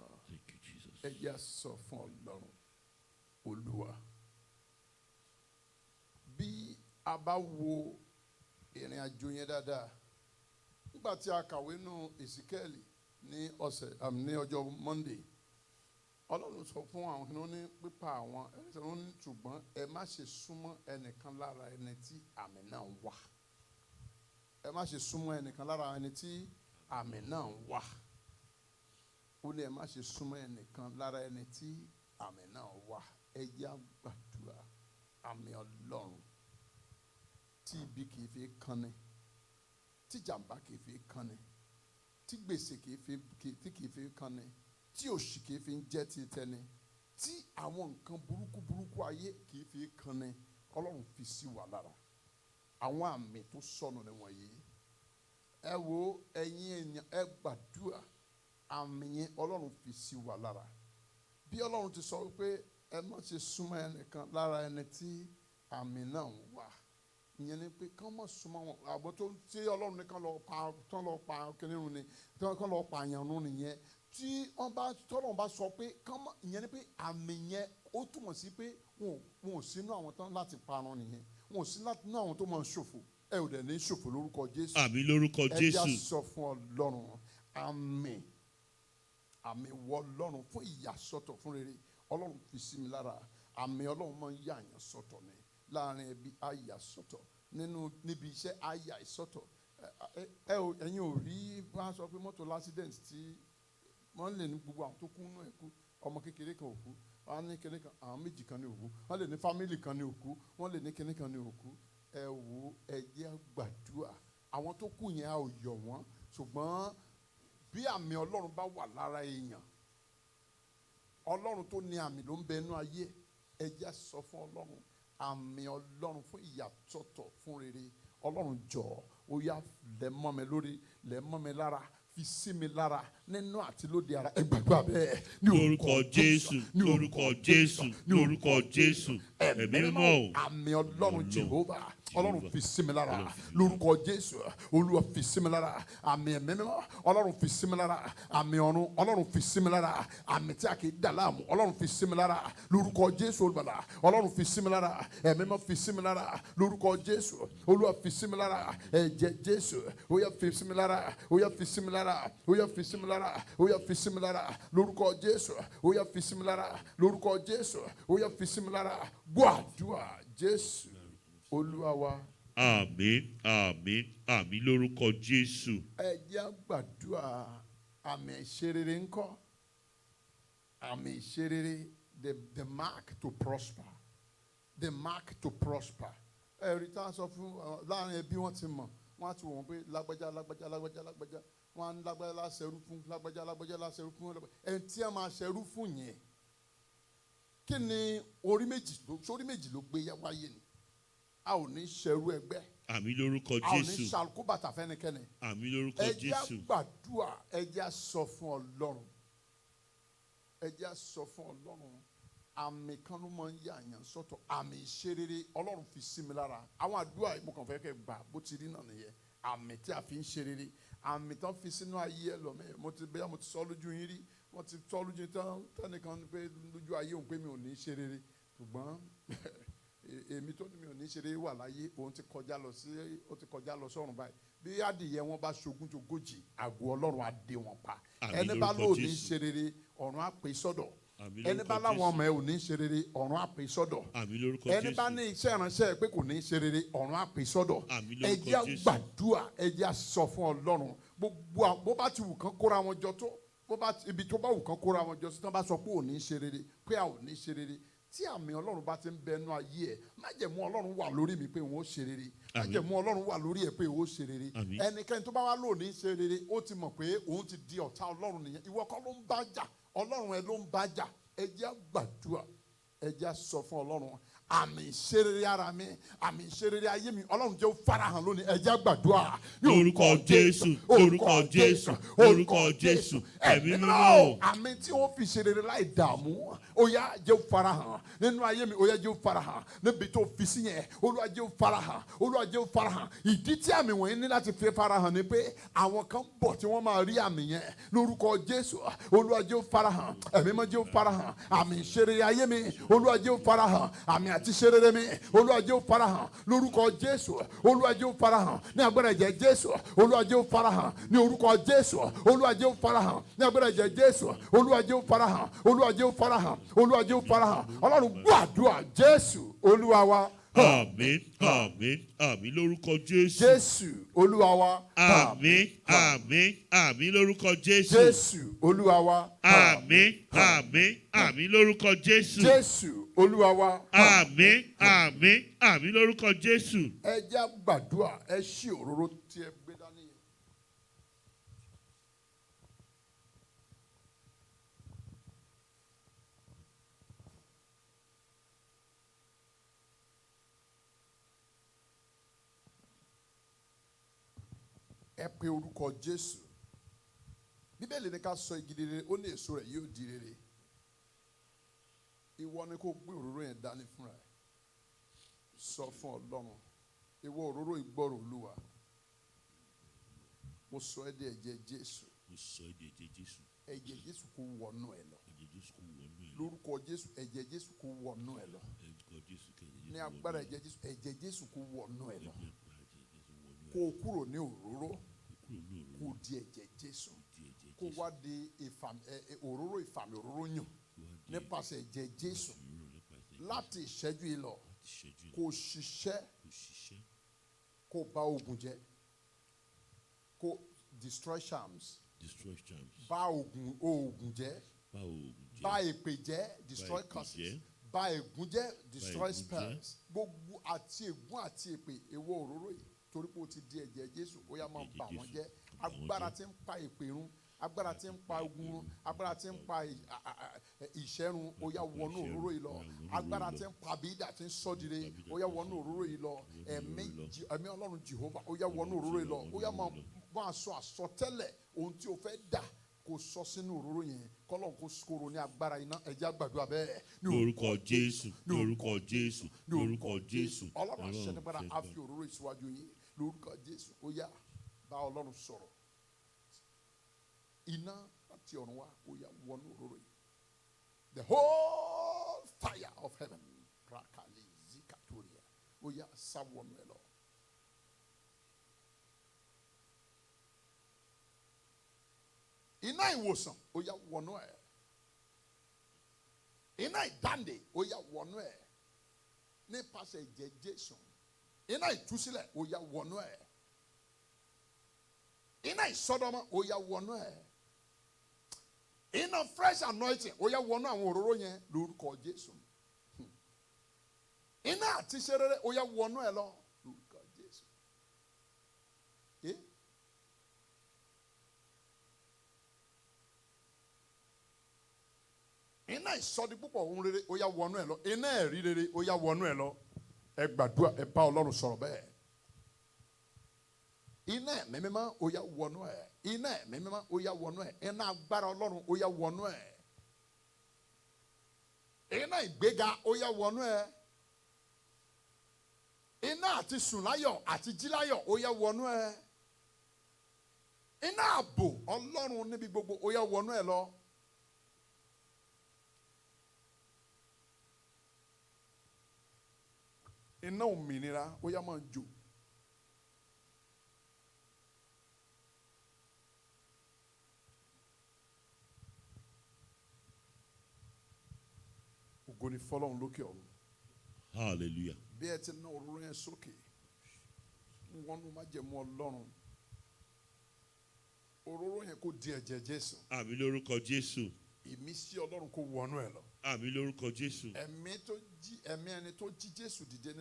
C: ẹ jẹ́ á sọ fún Ọlọ́run Olúwa bí a bá wo ìrìn àjò yẹn dáadáa nígbà tí a kàwé nù Èsíkẹ́ẹ̀lì ní ọjọ́ Monday Ọlọ́run sọ fún àwọn kí wọ́n ní pípa àwọn ẹlẹ́sẹ̀ wọn ní ṣùgbọ́n ẹ má ṣe súnmọ́ ẹnìkan lára ẹni tí àmì náà wà ẹ má ṣe súnmọ́ ẹnìkan lára ẹni tí àmì náà wà ó ní ẹ má ṣe súnmọ́ ẹnìkan lára ẹni tí àmì náà wà ẹ jẹ́ á gbàdúrà àmì Ọlọ́run tí ibi kìí fi kanni tí jàmbá kìí fi kanni tí gbèsè kìí fi kanni tí òṣì kìí fi jẹ́ ti tẹni tí àwọn nǹkan burúkú ayé kìí fi kanni Ọlọ́run fi sí wa lára àwọn àmì tó sọnù ni wọ̀nyí ẹ wo ẹ̀yin èèyàn ẹ gbàdúrà àmì yẹn Ọlọ́run fi sí wa lára bí Ọlọ́run ti sọ wípé ẹ má ṣe súnmọ́ ẹnìkan lára ẹni tí àmì náà wà ìyẹn ni pé kán mọ̀ súnmọ́ wọn àbọ̀ tó tí Ọlọ́run ní kán lọ pa kìnìún ni kán lọ pa àyànnú nìyẹn tí tọ́lọ́run bá sọ pé kán mọ̀ ìyẹn ni pé àmì yẹn ó túmọ̀ sí pé wọn ò sínú àwọn tán láti parun nìyẹn wọn ò sínú àwọn tó máa ń ṣòfò ẹ ò dẹ̀ ní ṣòfò lórúkọ Jésù
B: àmín lórúkọ Jésù
C: ẹ já sọ fún Ọlọ́run àmì wọ Ọlọ́run fún ìyàsọ́tọ̀ fún rere Ọlọ́run fi sí mi lára àmì Ọlọ́run máa ń yà yàn sọ́tọ̀ ni láàrin ẹbí àyà sọ́tọ̀ níbi iṣẹ́ àyà ìsọ́tọ̀ ẹ̀yin ò rí wọ́n sọ pé mọ́tò l'accident tí wọ́n lè ní gbogbo àwọn tó kú nínú ẹ̀ kú ọmọ kékeré kan ò kú wọ́n ní kíní kan àwọn méjì kan ní òkú wọ́n lè ní fámìlì kan ní òkú wọ́n lè ní kíní kan ní òkú ẹ wo ẹ jẹ́ gbàdúrà àwọn tó kú yẹn a ò yọ̀ wọ́n ṣùgbọ́n bí àmì Ọlọ́run bá wà lára èèyàn Ọlọ́run tó ní àmì ló ń bẹ inú ayé ẹ jẹ́ sọ fún Ọlọ́run àmì Ọlọ́run fún ìyàsọ́tọ̀ fún rere Ọlọ́run jọ̀ọ́ ó yá lẹ̀ mọ́ mi lórí lẹ̀ mọ́ mi lára fi sí mi lára nínú àti lóde ara ẹ gbàgbọ́ bẹ́ẹ̀ ní
B: orúkọ Jésù ní orúkọ Jésù ní orúkọ Jésù ẹ̀mí mímọ́
C: àmì Ọlọ́run Jehovah Ọlọ́run fi sí mi lára lórúkọ Jésù Olúwa fi sí mi lára àmì ẹ̀mí mímọ́ Ọlọ́run fi sí mi lára àmì ọ̀run Ọlọ́run fi sí mi lára àmì tí a kì í dà láàmú Ọlọ́run fi sí mi lára lórúkọ Jésù olùbàlà Ọlọ́run fi sí mi lára ẹ̀mí mímọ́ fi sí mi lára lórúkọ Jésù Olúwa fi sí mi lára ẹ̀jẹ̀ Jésù ó yá fi sí mi lára ó yá fi sí mi lára ó yá fi sí mi lára ó yá fi sí mi lára lórúkọ Jésù ó yá fi sí mi lára lórúkọ Jésù ó yá fi sí mi lára gbọ́ àdúrà Jésù Olúwa wa.
B: Àmín àmín àmín lórúkọ Jésù.
C: Ẹ jẹ́ gbàdúrà àmì ìṣerere ńkọ́ àmì ìṣerere the mark to prosper the mark to prosper. Ẹ̀rí tá a sọ fún láàrin ẹbí wọn ti mọ̀ wọ́n á ti wọ̀ wọ́n pé lágbájá wọ́n á ní lágbájá láṣẹrú fún lágbájá láṣẹrú fún ẹni tí a máa ṣẹrú fún yẹn kí ni orí méjì ló gbé wáyé ni a ò ní ṣẹrú ẹgbẹ́
B: àmín lórúkọ Jésù
C: a ò ní ṣàlùkù bàtà fẹ́nikẹ́ni
B: àmín lórúkọ Jésù
C: ẹ jẹ́ gbàdúrà ẹ jẹ́ sọ fún Ọlọ́run ẹ jẹ́ sọ fún Ọlọ́run àmì kan ló máa ń yà yàn sọ́tọ̀ àmì ìṣerere Ọlọ́run fi sí mi lára àwọn àdúrà mo kàn fẹ́ kẹ́ gbà bó ti rí náà nìyẹn àmì tí a fi ń ṣerere àmì tán fi sínú ayé ẹlòmíì mo ti sọ lójú yín rí wọ́n ti sọ lójú tẹ́nìkan pé lójú ayé òun pé mi ò ní ṣerere ṣùgbọ́n èmi tó ní mi ò ní ṣerere wà láyé òun ti kọjá lọ sọ́run báyìí bí adìyẹ wọn bá ṣogún jogójì àgọ́ Ọlọ́run á dé wọn pa ẹni bá lò ní ṣerere ọ̀run á pè sọ́dọ̀ ẹni bá láwọn ọmọ ẹ ò ní ṣe rere ọ̀run á pè sọ́dọ̀ ẹni bá ní iṣẹ́ ìránṣẹ́ pé kò ní ṣe rere ọ̀run á pè sọ́dọ̀ ẹ jẹ́ gbàdúrà ẹ jẹ́ sọ fún Ọlọ́run gbogbo bó bá ti wù kán kóra wọn jọ tó ibi tó bá wù kán kóra wọn jọ sí tán bá sọ pé ò ní ṣe rere pé a ò ní ṣe rere tí àmì Ọlọ́run bá ti ń bẹnu ayé ẹ májẹ̀mú Ọlọ́run wà lórí mi pé òun ó ṣe rere májẹ̀mú Ọlọ́run wà lórí ẹ pé òun ó ṣe rere ẹnikẹ́ni tó bá wá lò ní ṣe rere ó ti mọ̀ pé òun ti di ọ̀tá Ọlọ́run nìyẹn ìwọ kọ́ ló ń bá jà Ọlọ́run ẹ ló ń bá jà ẹ jẹ́ gbàdúrà ẹ jẹ́ sọ fún Ọlọ́run àmì ìṣerere ara mi àmì ìṣerere ayé mi ọlọ́run jẹ́ ó farahàn lónìí ẹ jẹ́ gbàdúrà.
B: Lórúkọ Jésù, lórúkọ Jésù, lórúkọ Jésù, ẹ̀mí mímọ́.
C: àmì tí wọ́n fi ṣerere láì dààmú ó yá jẹ́ ó farahàn nínú ayé mi ó yá jẹ́ ó farahàn níbi tó fi sí yẹn Olúwa jẹ́ ó farahàn Olúwa jẹ́ ó farahàn. ìdí tí àmì wọ̀nyí ní láti fi farahàn ni pé àwọn kan bọ̀ tí wọ́n máa rí àmì yẹn lórúkọ Jésù Olúwa jẹ́ ó farahàn ẹ̀mí mímọ́ jẹ́ ó farahàn àmì ìṣerere ayé mi Olúwa jẹ́ ó farahàn àmì àti ìṣerere mi Olúwa jẹ́ ó farahàn lórúkọ Jésù Olúwa jẹ́ ó farahàn ní agbára ẹ̀jẹ̀ Jésù Olúwa jẹ́ ó farahàn ní orúkọ Jésù Olúwa jẹ́ ó farahàn ní agbára ẹ̀jẹ̀ Jésù Olúwa jẹ́ ó farahàn Olúwa jẹ́ ó farahàn Olúwa jẹ́ ó farahàn Ọlọ́run gbọ́ àdúrà Jésù Olúwa wa.
B: Àmín, àmín, àmín lórúkọ Jésù.
C: Jésù Olúwa wa.
B: Àmín, àmín, àmín lórúkọ Jésù.
C: Jésù Olúwa wa.
B: Àmín, àmín, àmín lórúkọ Jésù.
C: Jésù Olúwa wa.
B: Àmín, àmín, àmín lórúkọ Jésù.
C: Ẹ jẹ́ gbàdúrà ẹ ṣí òróró tí ẹ gbé dání yẹn. Ẹ pe orúkọ Jésù. Bíbélì ní ká sọ igi rere ó ní èso rẹ̀ yóò di rere. Ìwọ ni kó gbé òróró yẹn dání fúnra ẹ̀. Sọ fún Ọlọ́run. Ìwọ òróró ìgbọ́rọ̀ Olúwa. Mo sọ ẹ́ di ẹ̀jẹ̀ Jésù.
B: Mo sọ ẹ́ di ẹ̀jẹ̀ Jésù.
C: Ẹ̀jẹ̀ Jésù kó wọnú ẹ lọ.
B: Ẹ̀jẹ̀ Jésù kó wọnú ẹ lọ.
C: Lórúkọ Jésù ẹ̀jẹ̀ Jésù kó wọnú ẹ lọ.
B: Ẹ̀jẹ̀ Jésù kẹ̀jẹ̀ Jésù.
C: Ní agbára ẹ̀jẹ̀ Jésù kó wọnú ẹ lọ.
B: Ẹ̀jẹ̀ Jésù wọnú ẹ lọ.
C: Kó o kúrò ní òróró.
B: Kúrò ní òróró.
C: Kó o di ẹ̀jẹ̀ Jésù.
B: Di ẹ̀jẹ̀
C: Kó
B: Jésù.
C: wá di òróró ìfàmì òróró yàn nípasẹ̀ ẹ̀jẹ̀ Jésù. Láti ìṣẹ́jú yìí lọ kó ṣiṣẹ́ kó bá ogun jẹ́ kó destroy charms bá ogun jẹ́ bá èpè jẹ́ destroy curses bá ègún jẹ́ destroy spells gbogbo àti ègún àti èpè èwo òróró yìí torí pé o ti di ẹ̀jẹ̀ Jésù ó yá máa bà wọ́n jẹ́ agbára tí ń pa èpè run agbára tí ń pa ogun run agbára tí ń pa ìṣẹ́run ó yá wọnú òróró yìí lọ agbára tí ń pa bídà tí ń sọ́dire ó yá wọnú òróró yìí lọ ẹ̀mí Ọlọ́run Jehovah ó yá wọnú òróró yìí lọ ó yá máa sọ àsọtẹ́lẹ̀ ohun tí o fẹ́ dà kó sọ sínú òróró yẹn kọ́lọ́n kó kóró ní agbára iná ẹ̀jẹ̀ àgbàdo abẹ́.
B: Lórúkọ Jésù lórúkọ Jésù lórúkọ Jésù.
C: Ọlọ́run aṣẹ́nigbára á fi òróró ìṣíwájú yìí lórúkọ Jésù ó yá bá Ọlọ́run sọ̀rọ̀ iná láti ọ̀run wá ó yá wọnú òróró yìí the whole fire of heaven prakali zikatoria ó yá sá wọnú ẹ lọ. Iná ìwòsàn ó yá wọnú ẹ iná ìdáǹdè ó yá wọnú ẹ nípasẹ̀ ẹ̀jẹ̀ Jésù iná ìtúsílẹ̀ ó yá wọnú ẹ iná ìsọdọmọ ó yá wọnú ẹ iná fresh anointing ó yá wọnú àwọn òróró yẹn lórúkọ Jésù iná àti ṣerere ó yá wọnú ẹ lọ lórúkọ Jésù. Iná ìsọdi púpọ̀ ohun rere ó yá wọnú ẹ lọ iná ẹ̀rí rere ó yá wọnú ẹ lọ ẹ gbàdúrà ẹ bá Ọlọ́run sọ̀rọ̀ bẹ́ẹ̀ iná ẹ̀mí mímọ́ ó yá wọnú ẹ iná ẹ̀mí mímọ́ ó yá wọnú ẹ iná agbára Ọlọ́run ó yá wọnú ẹ iná ìgbéga ó yá wọnú ẹ iná àti sùn láyọ̀ àti jí láyọ̀ ó yá wọnú ẹ iná ààbò Ọlọ́run níbi gbogbo ó yá wọnú ẹ lọ. Iná òmìnira ó yá máa jò. Ògo ni fọ́lọ́run lókè ọ̀run.
B: Hallelujah.
C: Bí ẹ ti ná òróró yẹn sókè wọ́n ló má jẹ́ mú Ọlọ́run òróró yẹn kó di ẹ̀jẹ̀ Jésù.
B: Àmín lórúkọ Jésù.
C: Ìmísí Ọlọ́run kó wọnú ẹ lọ.
B: Àmín lórúkọ Jésù.
C: Ẹ̀mí tó jí ẹ̀mí ẹni tó jí Jésù dìde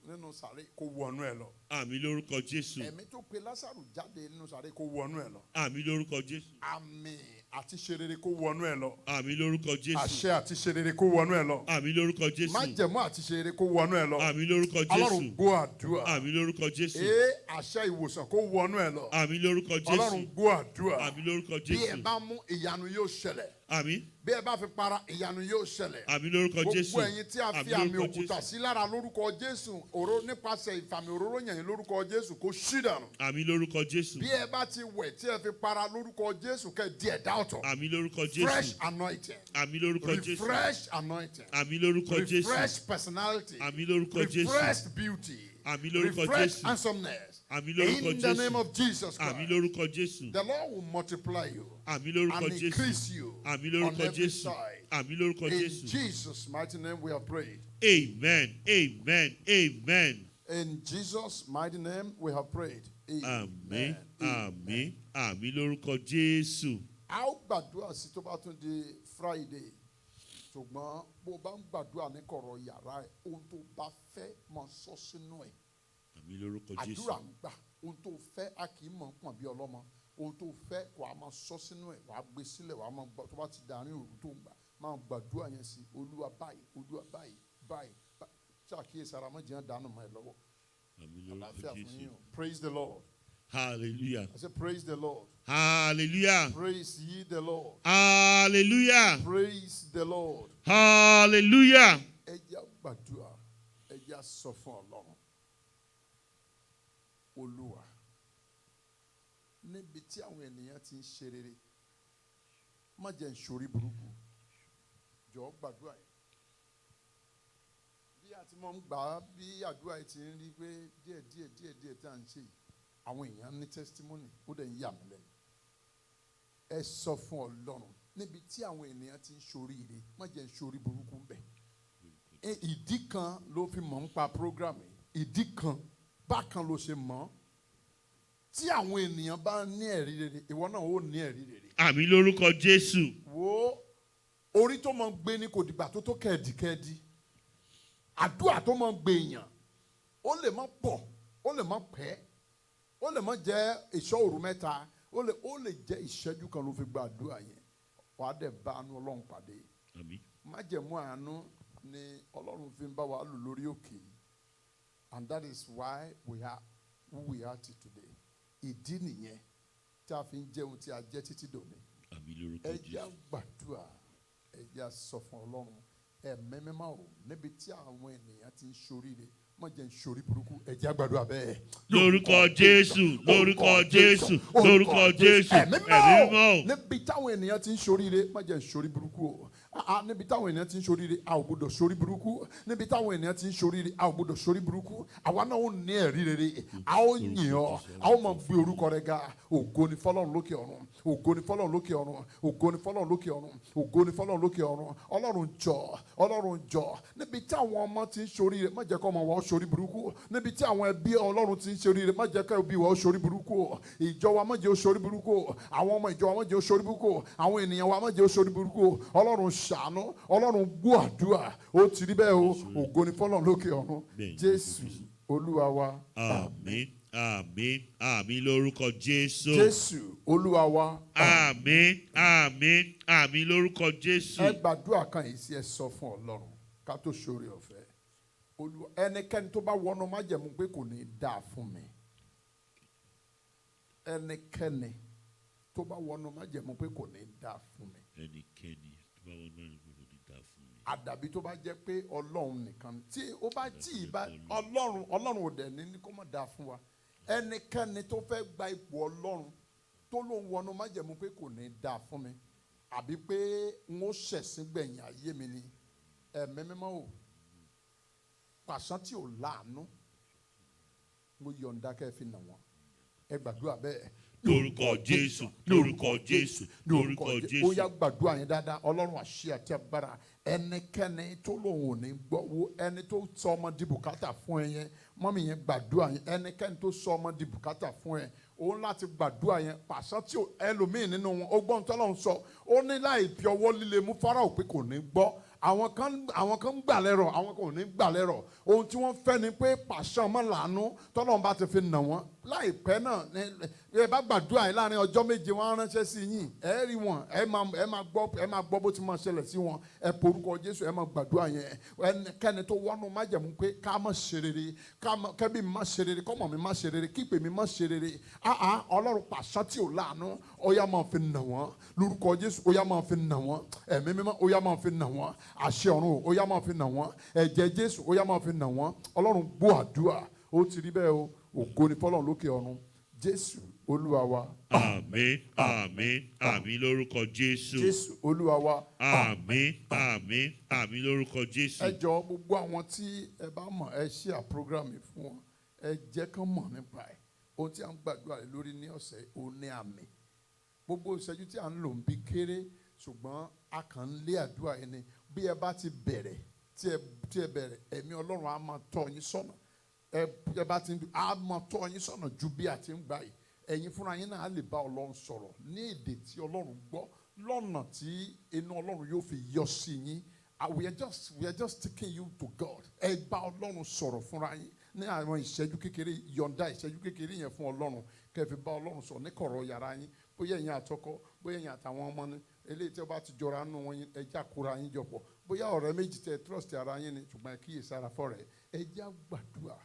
C: nínú sàré kó wọnú ẹ lọ.
B: Àmín lórúkọ Jésù.
C: Ẹ̀mí tó pe Lásárù jáde nínú sàré kó wọnú ẹ lọ.
B: Àmín lórúkọ Jésù.
C: Àmín àti ṣe rere kó wọnú ẹ lọ.
B: Àmín lórúkọ Jésù.
C: Àṣẹ àti ṣe rere kó wọnú ẹ lọ.
B: Àmín lórúkọ Jésù.
C: Májẹ̀mú àti ṣe rere kó wọnú ẹ lọ.
B: Àmín lórúkọ Jésù.
C: Ọlọ́run gbọ́ àdúrà.
B: Àmín lórúkọ Jésù.
C: Àṣẹ ìwòsàn kó wọnú ẹ lọ.
B: Àmín lórúkọ Jésù.
C: Ọlọ́run gbọ́ àdúrà.
B: Àmín lórúkọ
C: Bí ẹ
B: Jésù.
C: bá mú ìyanu yóò ṣẹlẹ̀.
B: Àmín.
C: Bí ẹ bá fi para ìyanu yóò ṣẹlẹ̀.
B: Àmín lórúkọ Jésù.
C: Gbogbo ẹ̀yin tí a fi
B: Àmín
C: àmì
B: lórúkọ
C: òkúta
B: Jésù.
C: sí lára lórúkọ Jésù nípasẹ̀ ìfàmì òróró yẹn lórúkọ Jésù kó ṣí dànù.
B: Àmín lórúkọ Jésù.
C: Bí ẹ bá ti wẹ̀ tí ẹ fi para lórúkọ Jésù kẹ́ di ẹ̀dá ọ̀tọ̀.
B: Àmín lórúkọ Jésù.
C: Fresh anointing.
B: Àmín lórúkọ Jésù.
C: Refresh anointing.
B: Àmín lórúkọ Jésù.
C: Refresh personality.
B: Àmín lórúkọ Jésù.
C: Refresh beauty.
B: Àmín lórúkọ
C: Refresh
B: Jésù.
C: handsomeness.
B: Àmín lórúkọ
C: In the
B: Jésù.
C: name of Jesus
B: Àmín
C: Christ.
B: lórúkọ Jésù.
C: The Lord will multiply you
B: Àmín lórúkọ
C: and
B: Jésù.
C: increase you
B: Àmín
C: on
B: lórúkọ
C: every
B: Jésù.
C: side.
B: Àmín lórúkọ
C: In
B: Jésù.
C: Jesus' mighty name we have prayed.
B: Amen. Amen. Amen.
C: In Jesus' mighty name we have prayed.
B: Àmín. Àmín. Àmín lórúkọ Jésù.
C: A ó gbàdúrà sí tó bá tún di Friday. Ṣùgbọ́n bó o bá ń gbàdúrà ní kọ̀rọ̀ yàrá ẹ̀, ohun tó bá fẹ́ máa sọ sínú ẹ̀.
B: Àmín lórúkọ Jésù.
C: Àdúrà ń gbà. Ohun tó fẹ́ a kì í mọ̀ ń pọ̀n bí ọlọ́mọ. Ohun tó fẹ́ wàá máa sọ sínú ẹ̀, wàá gbé sílẹ̀, wàá máa gbọ́ tó bá ti dàárín òru tó ń gbà. Máa gbàdúrà yẹn sí Olúwa báyìí, Olúwa báyìí, báyìí. Ṣàkíyèsí ara mọ́ jẹ́ dànù mọ́ ẹ lọ́wọ́.
B: Àmín lórúkọ
C: Àlàáfíà fún
B: Jésù.
C: yín o. Praise the Lord.
B: Hallelujah.
C: I say praise the Lord.
B: Hallelujah.
C: Praise ye the Lord.
B: Hallelujah.
C: Praise the Lord.
B: Hallelujah.
C: Ẹ jẹ́ gbàdúrà, ẹ jẹ́ sọ fún Ọlọ́run. Olúwa, níbi tí àwọn ènìyàn ti ń ṣe rere, má jẹ́ n ṣorí burúkú. Jọ̀ọ́ gbàdúrà yìí. Bí a ti mọ̀ ń gbà á, bí àdúrà yìí ti ń rí pé díẹ̀ tí a ń ṣe yìí, àwọn èèyàn ní testimony, ó dẹ̀ ń yà mí lẹ́nu. Ẹ sọ fún Ọlọ́run, níbi tí àwọn ènìyàn ti ń ṣoríire, má jẹ́ n ṣorí burúkú ń bẹ̀. Ìdí kan ló fi mọ̀ ń pa program yìí, ìdí kan bákan ló ṣe mọ̀. Tí àwọn ènìyàn bá ní ẹ̀rí rere, ìwọ náà ó ní ẹ̀rí rere.
B: Àmín lórúkọ Jésù.
C: Wo orí tó máa ń gbé ní kò dìgbà tó tó kẹ́ẹ̀dìkẹ́ẹ̀dì. Àdúrà tó máa ń gbé èèyàn, ó lè má pọ̀, ó lè má pẹ́, ó lè má jẹ́ ìṣọ́ òru mẹ́ta, ó lè jẹ́ ìṣẹ́jú kan ló fi gba àdúrà yẹn. Wàá dẹ̀ bá àánú Ọlọ́run pàdé.
B: Àmín.
C: Májẹ̀mú àánú ni Ọlọ́run fi ń bá wa lò lórí òkè. And that is why we are who we are today. Ìdí nìyẹn tí a fi ń jẹun tí a jẹ́ títí dòní.
B: Àmín lórúkọ
C: Ẹ jẹ́
B: Jésù.
C: gbàdúrà, ẹ jẹ́ sọ fún Ọlọ́run. Ẹ̀mí mímọ́ o, níbi tí àwọn ènìyàn ti ń ṣoríire, má jẹ́ n ṣorí burúkú. Ẹ jẹ́ gbàdúrà bẹ́ẹ̀.
B: Lórúkọ Jésù. Lórúkọ Jésù. Lórúkọ Jésù.
C: Ẹ̀mí
B: Ẹ̀mí
C: mímọ́ o,
B: mímọ́.
C: níbi táwọn ènìyàn ti ń ṣoríire, má jẹ́ n ṣorí burúkú o. Níbi táwọn ènìyàn ti ń ṣoríire, a ò gbọdọ̀ ṣorí burúkú. Níbi táwọn ènìyàn ti ń ṣoríire, a ò gbọdọ̀ ṣorí burúkú. Àwa náà ó ní ẹ̀rí rere, a ó yìn ọ́, a ó máa gbé orúkọ rẹ ga. Ògo ni fọ́lọ́run lókè ọ̀run, ògo ni fọ́lọ́run lókè ọ̀run, ògo ni fọ́lọ́run lókè ọ̀run, ògo ni fọ́lọ́run lókè ọ̀run. Ọlọ́run jọ̀ọ́, níbi tí àwọn ọmọ ti ń ṣoríire, má jẹ́ kó ọmọ wa ó ṣorí burúkú. Níbi tí àwọn ẹbí Ọlọ́run ti ń ṣoríire, má jẹ́ kó ẹbí wa ó ṣorí burúkú. Ìjọ wa má jẹ́ ó ṣorí burúkú. Àwọn ọmọ ìjọ wa má jẹ́ ó ṣorí burúkú. Àwọn ènìyàn wa má jẹ́ ó ṣorí burúkú. Ọlọ́run ṣàánú, Ọlọ́run gbọ́ àdúrà. Ó ti rí bẹ́ẹ̀ o, ògo ni fọ́lọ́run lókè ọ̀run. Jésù Olúwa wa.
B: Àmín. Àmín. Àmín lórúkọ Jésù.
C: Jésù Olúwa wa.
B: Àmín. Àmín. Àmín lórúkọ Jésù.
C: Ẹ gbàdúrà kan yìí sí ẹ sọ fún Ọlọ́run ká tó ṣoore ọ̀fẹ́. Olúwa, ẹnikẹ́ni tó bá wọnú májẹ̀mú pé kò ní dáa fún mi. Ẹnikẹ́ni tó bá wọnú májẹ̀mú pé kò ní dáa fún mi.
B: Ẹnikẹ́ni tó bá wọn náà ní kò ní dá fún mi.
C: Àdàbí tó bá jẹ́ pé Ọlọ́run nìkan tí ó bá tí ì bá Ọlọ́run ò dẹ̀ ní kó má dáa fún wa. Ẹnikẹ́ni tó fẹ́ gba ipò Ọlọ́run tó lóun wọnú májẹ̀mú pé kò ní dáa fún mi àbí pé n ó ṣẹ̀sín gbẹ̀yìn ayé mi ni. Ẹ̀mí mímọ́ o, pàṣán tí ò láàánú mo yọ̀ǹda kẹ́ ẹ fi nà wọ́n. Ẹ gbàdúrà bẹ́ẹ̀.
B: Lórúkọ Jésù. Lórúkọ Jésù. Lórúkọ Jésù.
C: Ó yá gbàdúrà yẹn dáadáa. Ọlọ́run àṣẹ àti agbára. Ẹnikẹ́ni tó lòun ò ní gbọ́ wo ẹni tó sọ ọmọ di bùkátà fún ẹ yẹn mọ́mí yẹn gbàdúrà yẹn. Ẹnikẹ́ni tó sọ ọmọ di bùkátà fún ẹ òun láti gbàdúrà yẹn. Pàṣán tí ẹlòmíì nínú wọn ó gbọ́n tọ́lọ́run sọ ó ní láì fi ọwọ́ líle mú Fáráò pé kò ní gbọ́. àwọn kan ń gbà lẹ́rọ̀ àwọn kan ò ní gbà lẹ́rọ̀ ohun tí wọ́n fẹ́ ni pé pàṣẹ ọmọ làánú tọ́lọ́run bá ti fi nà wọ́n láìpẹ́ náà ẹ bá gbàdúrà yìí láàrin ọjọ́ méje wọ́n á ránṣẹ́ sí yín ẹ rí wọn ẹ máa gbọ́ bó ti máa ṣẹlẹ̀ sí wọn ẹ porúkọ Jésù ẹ máa gbàdúrà yẹn ẹnikẹ́ni tó wọnú májẹ̀mú pé ká má ṣe rere kẹ́bí mi má ṣe rere kọ́mọ mi má ṣe rere kípè mi má ṣe rere Ọlọ́run pàṣẹ tí ò láàánú ó yá máa fi nà wọ́n lórúkọ Jésù ó yá máa fi nà wọ́n ẹ̀mí mímọ́ ó yá máa fi nà wọ́n àṣẹ ọ̀run ó yá máa fi nà wọ́n ẹ̀jẹ̀ Jésù ó yá máa fi nà wọ́n Ọlọ́run gbọ́ àdúrà ó ti rí bẹ́ẹ̀ o ògo ni fọ́lọ́run lókè ọ̀run Jésù Olúwa wa.
B: Àmín àmín àmín lórúkọ Jésù.
C: Jésù Olúwa wa.
B: Àmín àmín àmín lórúkọ Jésù.
C: Ẹ jọ̀ọ́ gbogbo àwọn tí ẹ bá mọ̀ ẹ share program yìí fún wọn ẹ jẹ́ kán mọ̀ nípa ẹ̀ ohun tí a ń gbàdúrà rẹ̀ lórí ní ọ̀sẹ̀ ò ní àmì gbogbo ìṣẹ́jú tí a ń lò ń bí kéré ṣùgbọ́n a kàn ń lé àdúrà yìí ni bí ẹ bá ti bẹ̀rẹ̀ tí ẹ bẹ̀rẹ̀ ẹ̀mí Ọlọ́run á máa tọ́ yín sọ́nà ẹ bá ti á máa tọ́ yín sọ́nà ju bí a ti ń gbà yìí ẹ̀yin fúnra yín náà á lè bá Ọlọ́run sọ̀rọ̀ ní èdè tí Ọlọ́run gbọ́ lọ́nà tí inú Ọlọ́run yóò fi yọ sí yín we are just taking you to God ẹ bá Ọlọ́run sọ̀rọ̀ fúnra yín ní àwọn ìṣẹ́jú kékeré yọ̀ǹda ìṣẹ́jú kékeré yẹn fún Ọlọ́run kẹ́ fi bá Ọlọ́run sọ̀rọ̀ ní kọ̀rọ̀ yàrá yín bóyá ẹ̀yin àtọkọ bóyá ẹ̀yin àtàwọn ọmọ ni eléyìí tí ó bá ti jọra nù wọn ẹ já kóra yín jọpọ̀ bóyá ọ̀rẹ́ méjì tẹ trust ara yín ni ṣùgbọ́n ẹ kíyè sára fọ́rẹ̀ ẹ já gbàdúrà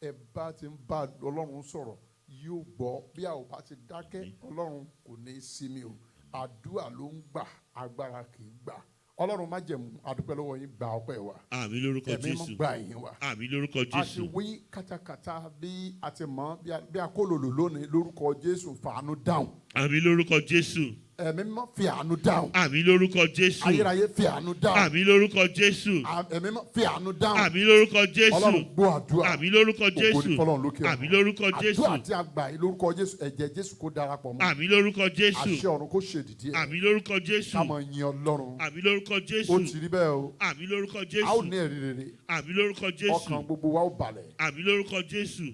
C: ẹ bá ti ń bá Ọlọ́run sọ̀rọ̀ yóò gbọ́ bí a ò bá ti dákẹ́ Ọlọ́run kò ní í sinmi o àdúrà ló ń gbà agbára kì í gbà Ọlọ́run má jẹ̀mú àdúpẹ́ lọ́wọ́ yín gba ọpẹ́ wa
B: àmín lórúkọ Jésù
C: ẹ̀mí mọ́ gbà yín wa
B: àmín lórúkọ Jésù
C: àti wí kátàkátà bí a ti mọ̀ bí a kó lòlò lónìí lórúkọ Jésù fàánú dáhùn
B: àmín lórúkọ Jésù
C: ẹ̀mí mọ́ fi àánú dáhùn
B: àmín lórúkọ Jésù
C: ayérayé fi àánú dáhùn
B: àmín lórúkọ Jésù
C: ẹ̀mí mọ́ fi àánú dáhùn
B: àmín lórúkọ Jésù
C: Ọlọ́run gbọ́ àdúrà
B: àmín lórúkọ Jésù
C: ògo ni fọ́lọ́run lókè ọ̀run
B: àmín lórúkọ Jésù
C: àdúrà tí a gbà yìí lórúkọ Jésù ẹ̀jẹ̀ Jésù kó darapọ̀ mọ́
B: àmín lórúkọ Jésù
C: àṣẹ ọ̀run kó ṣèdìdí ẹ̀
B: àmín lórúkọ Jésù
C: ká máa yin Ọlọ́run
B: àmín lórúkọ Jésù
C: ó ti rí bẹ́ẹ̀ o
B: àmín lórúkọ
C: a ó
B: Jésù
C: ní ẹ̀rí rere
B: àmín lórúkọ Jésù
C: ọkàn gbogbo wa ó balẹ̀
B: àmín lórúkọ Jésù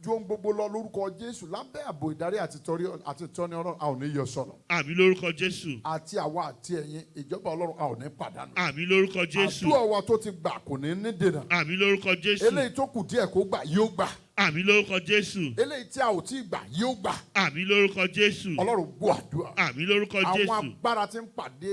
C: jó ń gbogbo lọ lórúkọ Jésù lábẹ́ ààbò ìdarí àti tọ́ni Ọlọ́run a ò ní yọ sọnù
B: àmín lórúkọ Jésù
C: àti àwa àti ẹ̀yin ìjọba Ọlọ́run a ò ní pàdánù
B: àmín lórúkọ Jésù
C: àdúrà wa tó ti gbà kò ní ní dènà
B: àmín lórúkọ Jésù
C: eléyìí tó kù díẹ̀ kó gbà yóò gbà
B: àmín lórúkọ Jésù
C: eléyìí tí a ò tí ì gbà yóò gbà
B: àmín lórúkọ Jésù
C: Ọlọ́run gbọ́ àdúrà
B: àmín lórúkọ
C: àwọn
B: Jésù
C: agbára tí ń pàdé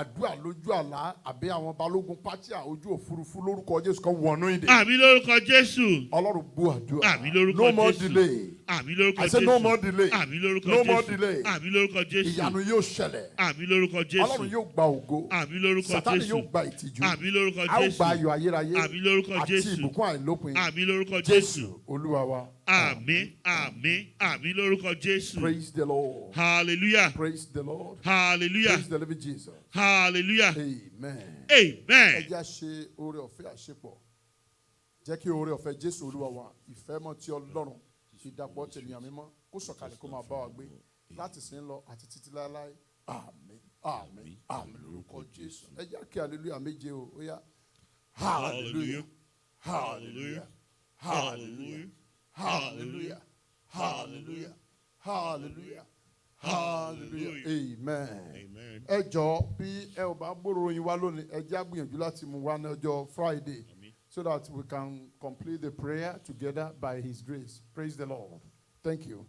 C: àdúrà lójú àlá àbí àwọn balógun pátíà ojú òfurufú lórúkọ Jésù kan wọnú ìdè
B: àmín lórúkọ Jésù
C: Ọlọ́run gbọ́ àdúrà
B: àmín lórúkọ
C: no more
B: Jésù
C: delay
B: àmín lórúkọ
C: I say
B: Jésù
C: no more delay
B: àmín lórúkọ
C: no more
B: Jésù
C: delay
B: àmín lórúkọ Jésù
C: ìyanu yóò ṣẹlẹ̀
B: àmín lórúkọ Jésù
C: Ọlọ́run yóò gba ògo
B: àmín lórúkọ
C: Sátánì
B: Jésù
C: yóò gba ìtìjú
B: àmín lórúkọ
C: a ó
B: Jésù
C: gba ayọ̀ ayérayé
B: àmín lórúkọ
C: àti
B: Jésù
C: ìbùkún àìlópin
B: àmín lórúkọ Jésù
C: Olúwa wa.
B: àmín àmín àmín lórúkọ Jésù
C: Praise the Lord.
B: hallelujah
C: Praise the Lord.
B: hallelujah
C: Praise the living Jesus.
B: hallelujah
C: Amen.
B: amen.
C: Ẹ jẹ́ á ṣe oore ọ̀fẹ́ àṣepọ̀. Jẹ́ kí oore ọ̀fẹ́ Jésù Olúwa wa ìfẹ́ mọ́ ti Ọlọ́run ìdàpọ̀ tènìyàn mímọ́ kó sọ̀kalẹ̀ kó máa bá wa gbé láti sin lọ àti títí láéláé. Àmín àmín àmín lórúkọ Jésù. Ẹ jẹ́ á kí hallelujah méje o. Ó yá. Hallelujah. Hallelujah. Hallelujah. Hallelujah. Hallelujah. Hallelujah. Hallelujah. Amen.
B: Amen.
C: Ẹ jọ̀ọ́ bí ẹ ò bá gbòòrò yín wá lónìí ẹ jẹ́ á gbìyànjú láti mú wá ní ọjọ́ Friday so that we can complete the prayer together by His grace. Praise the Lord. Thank you.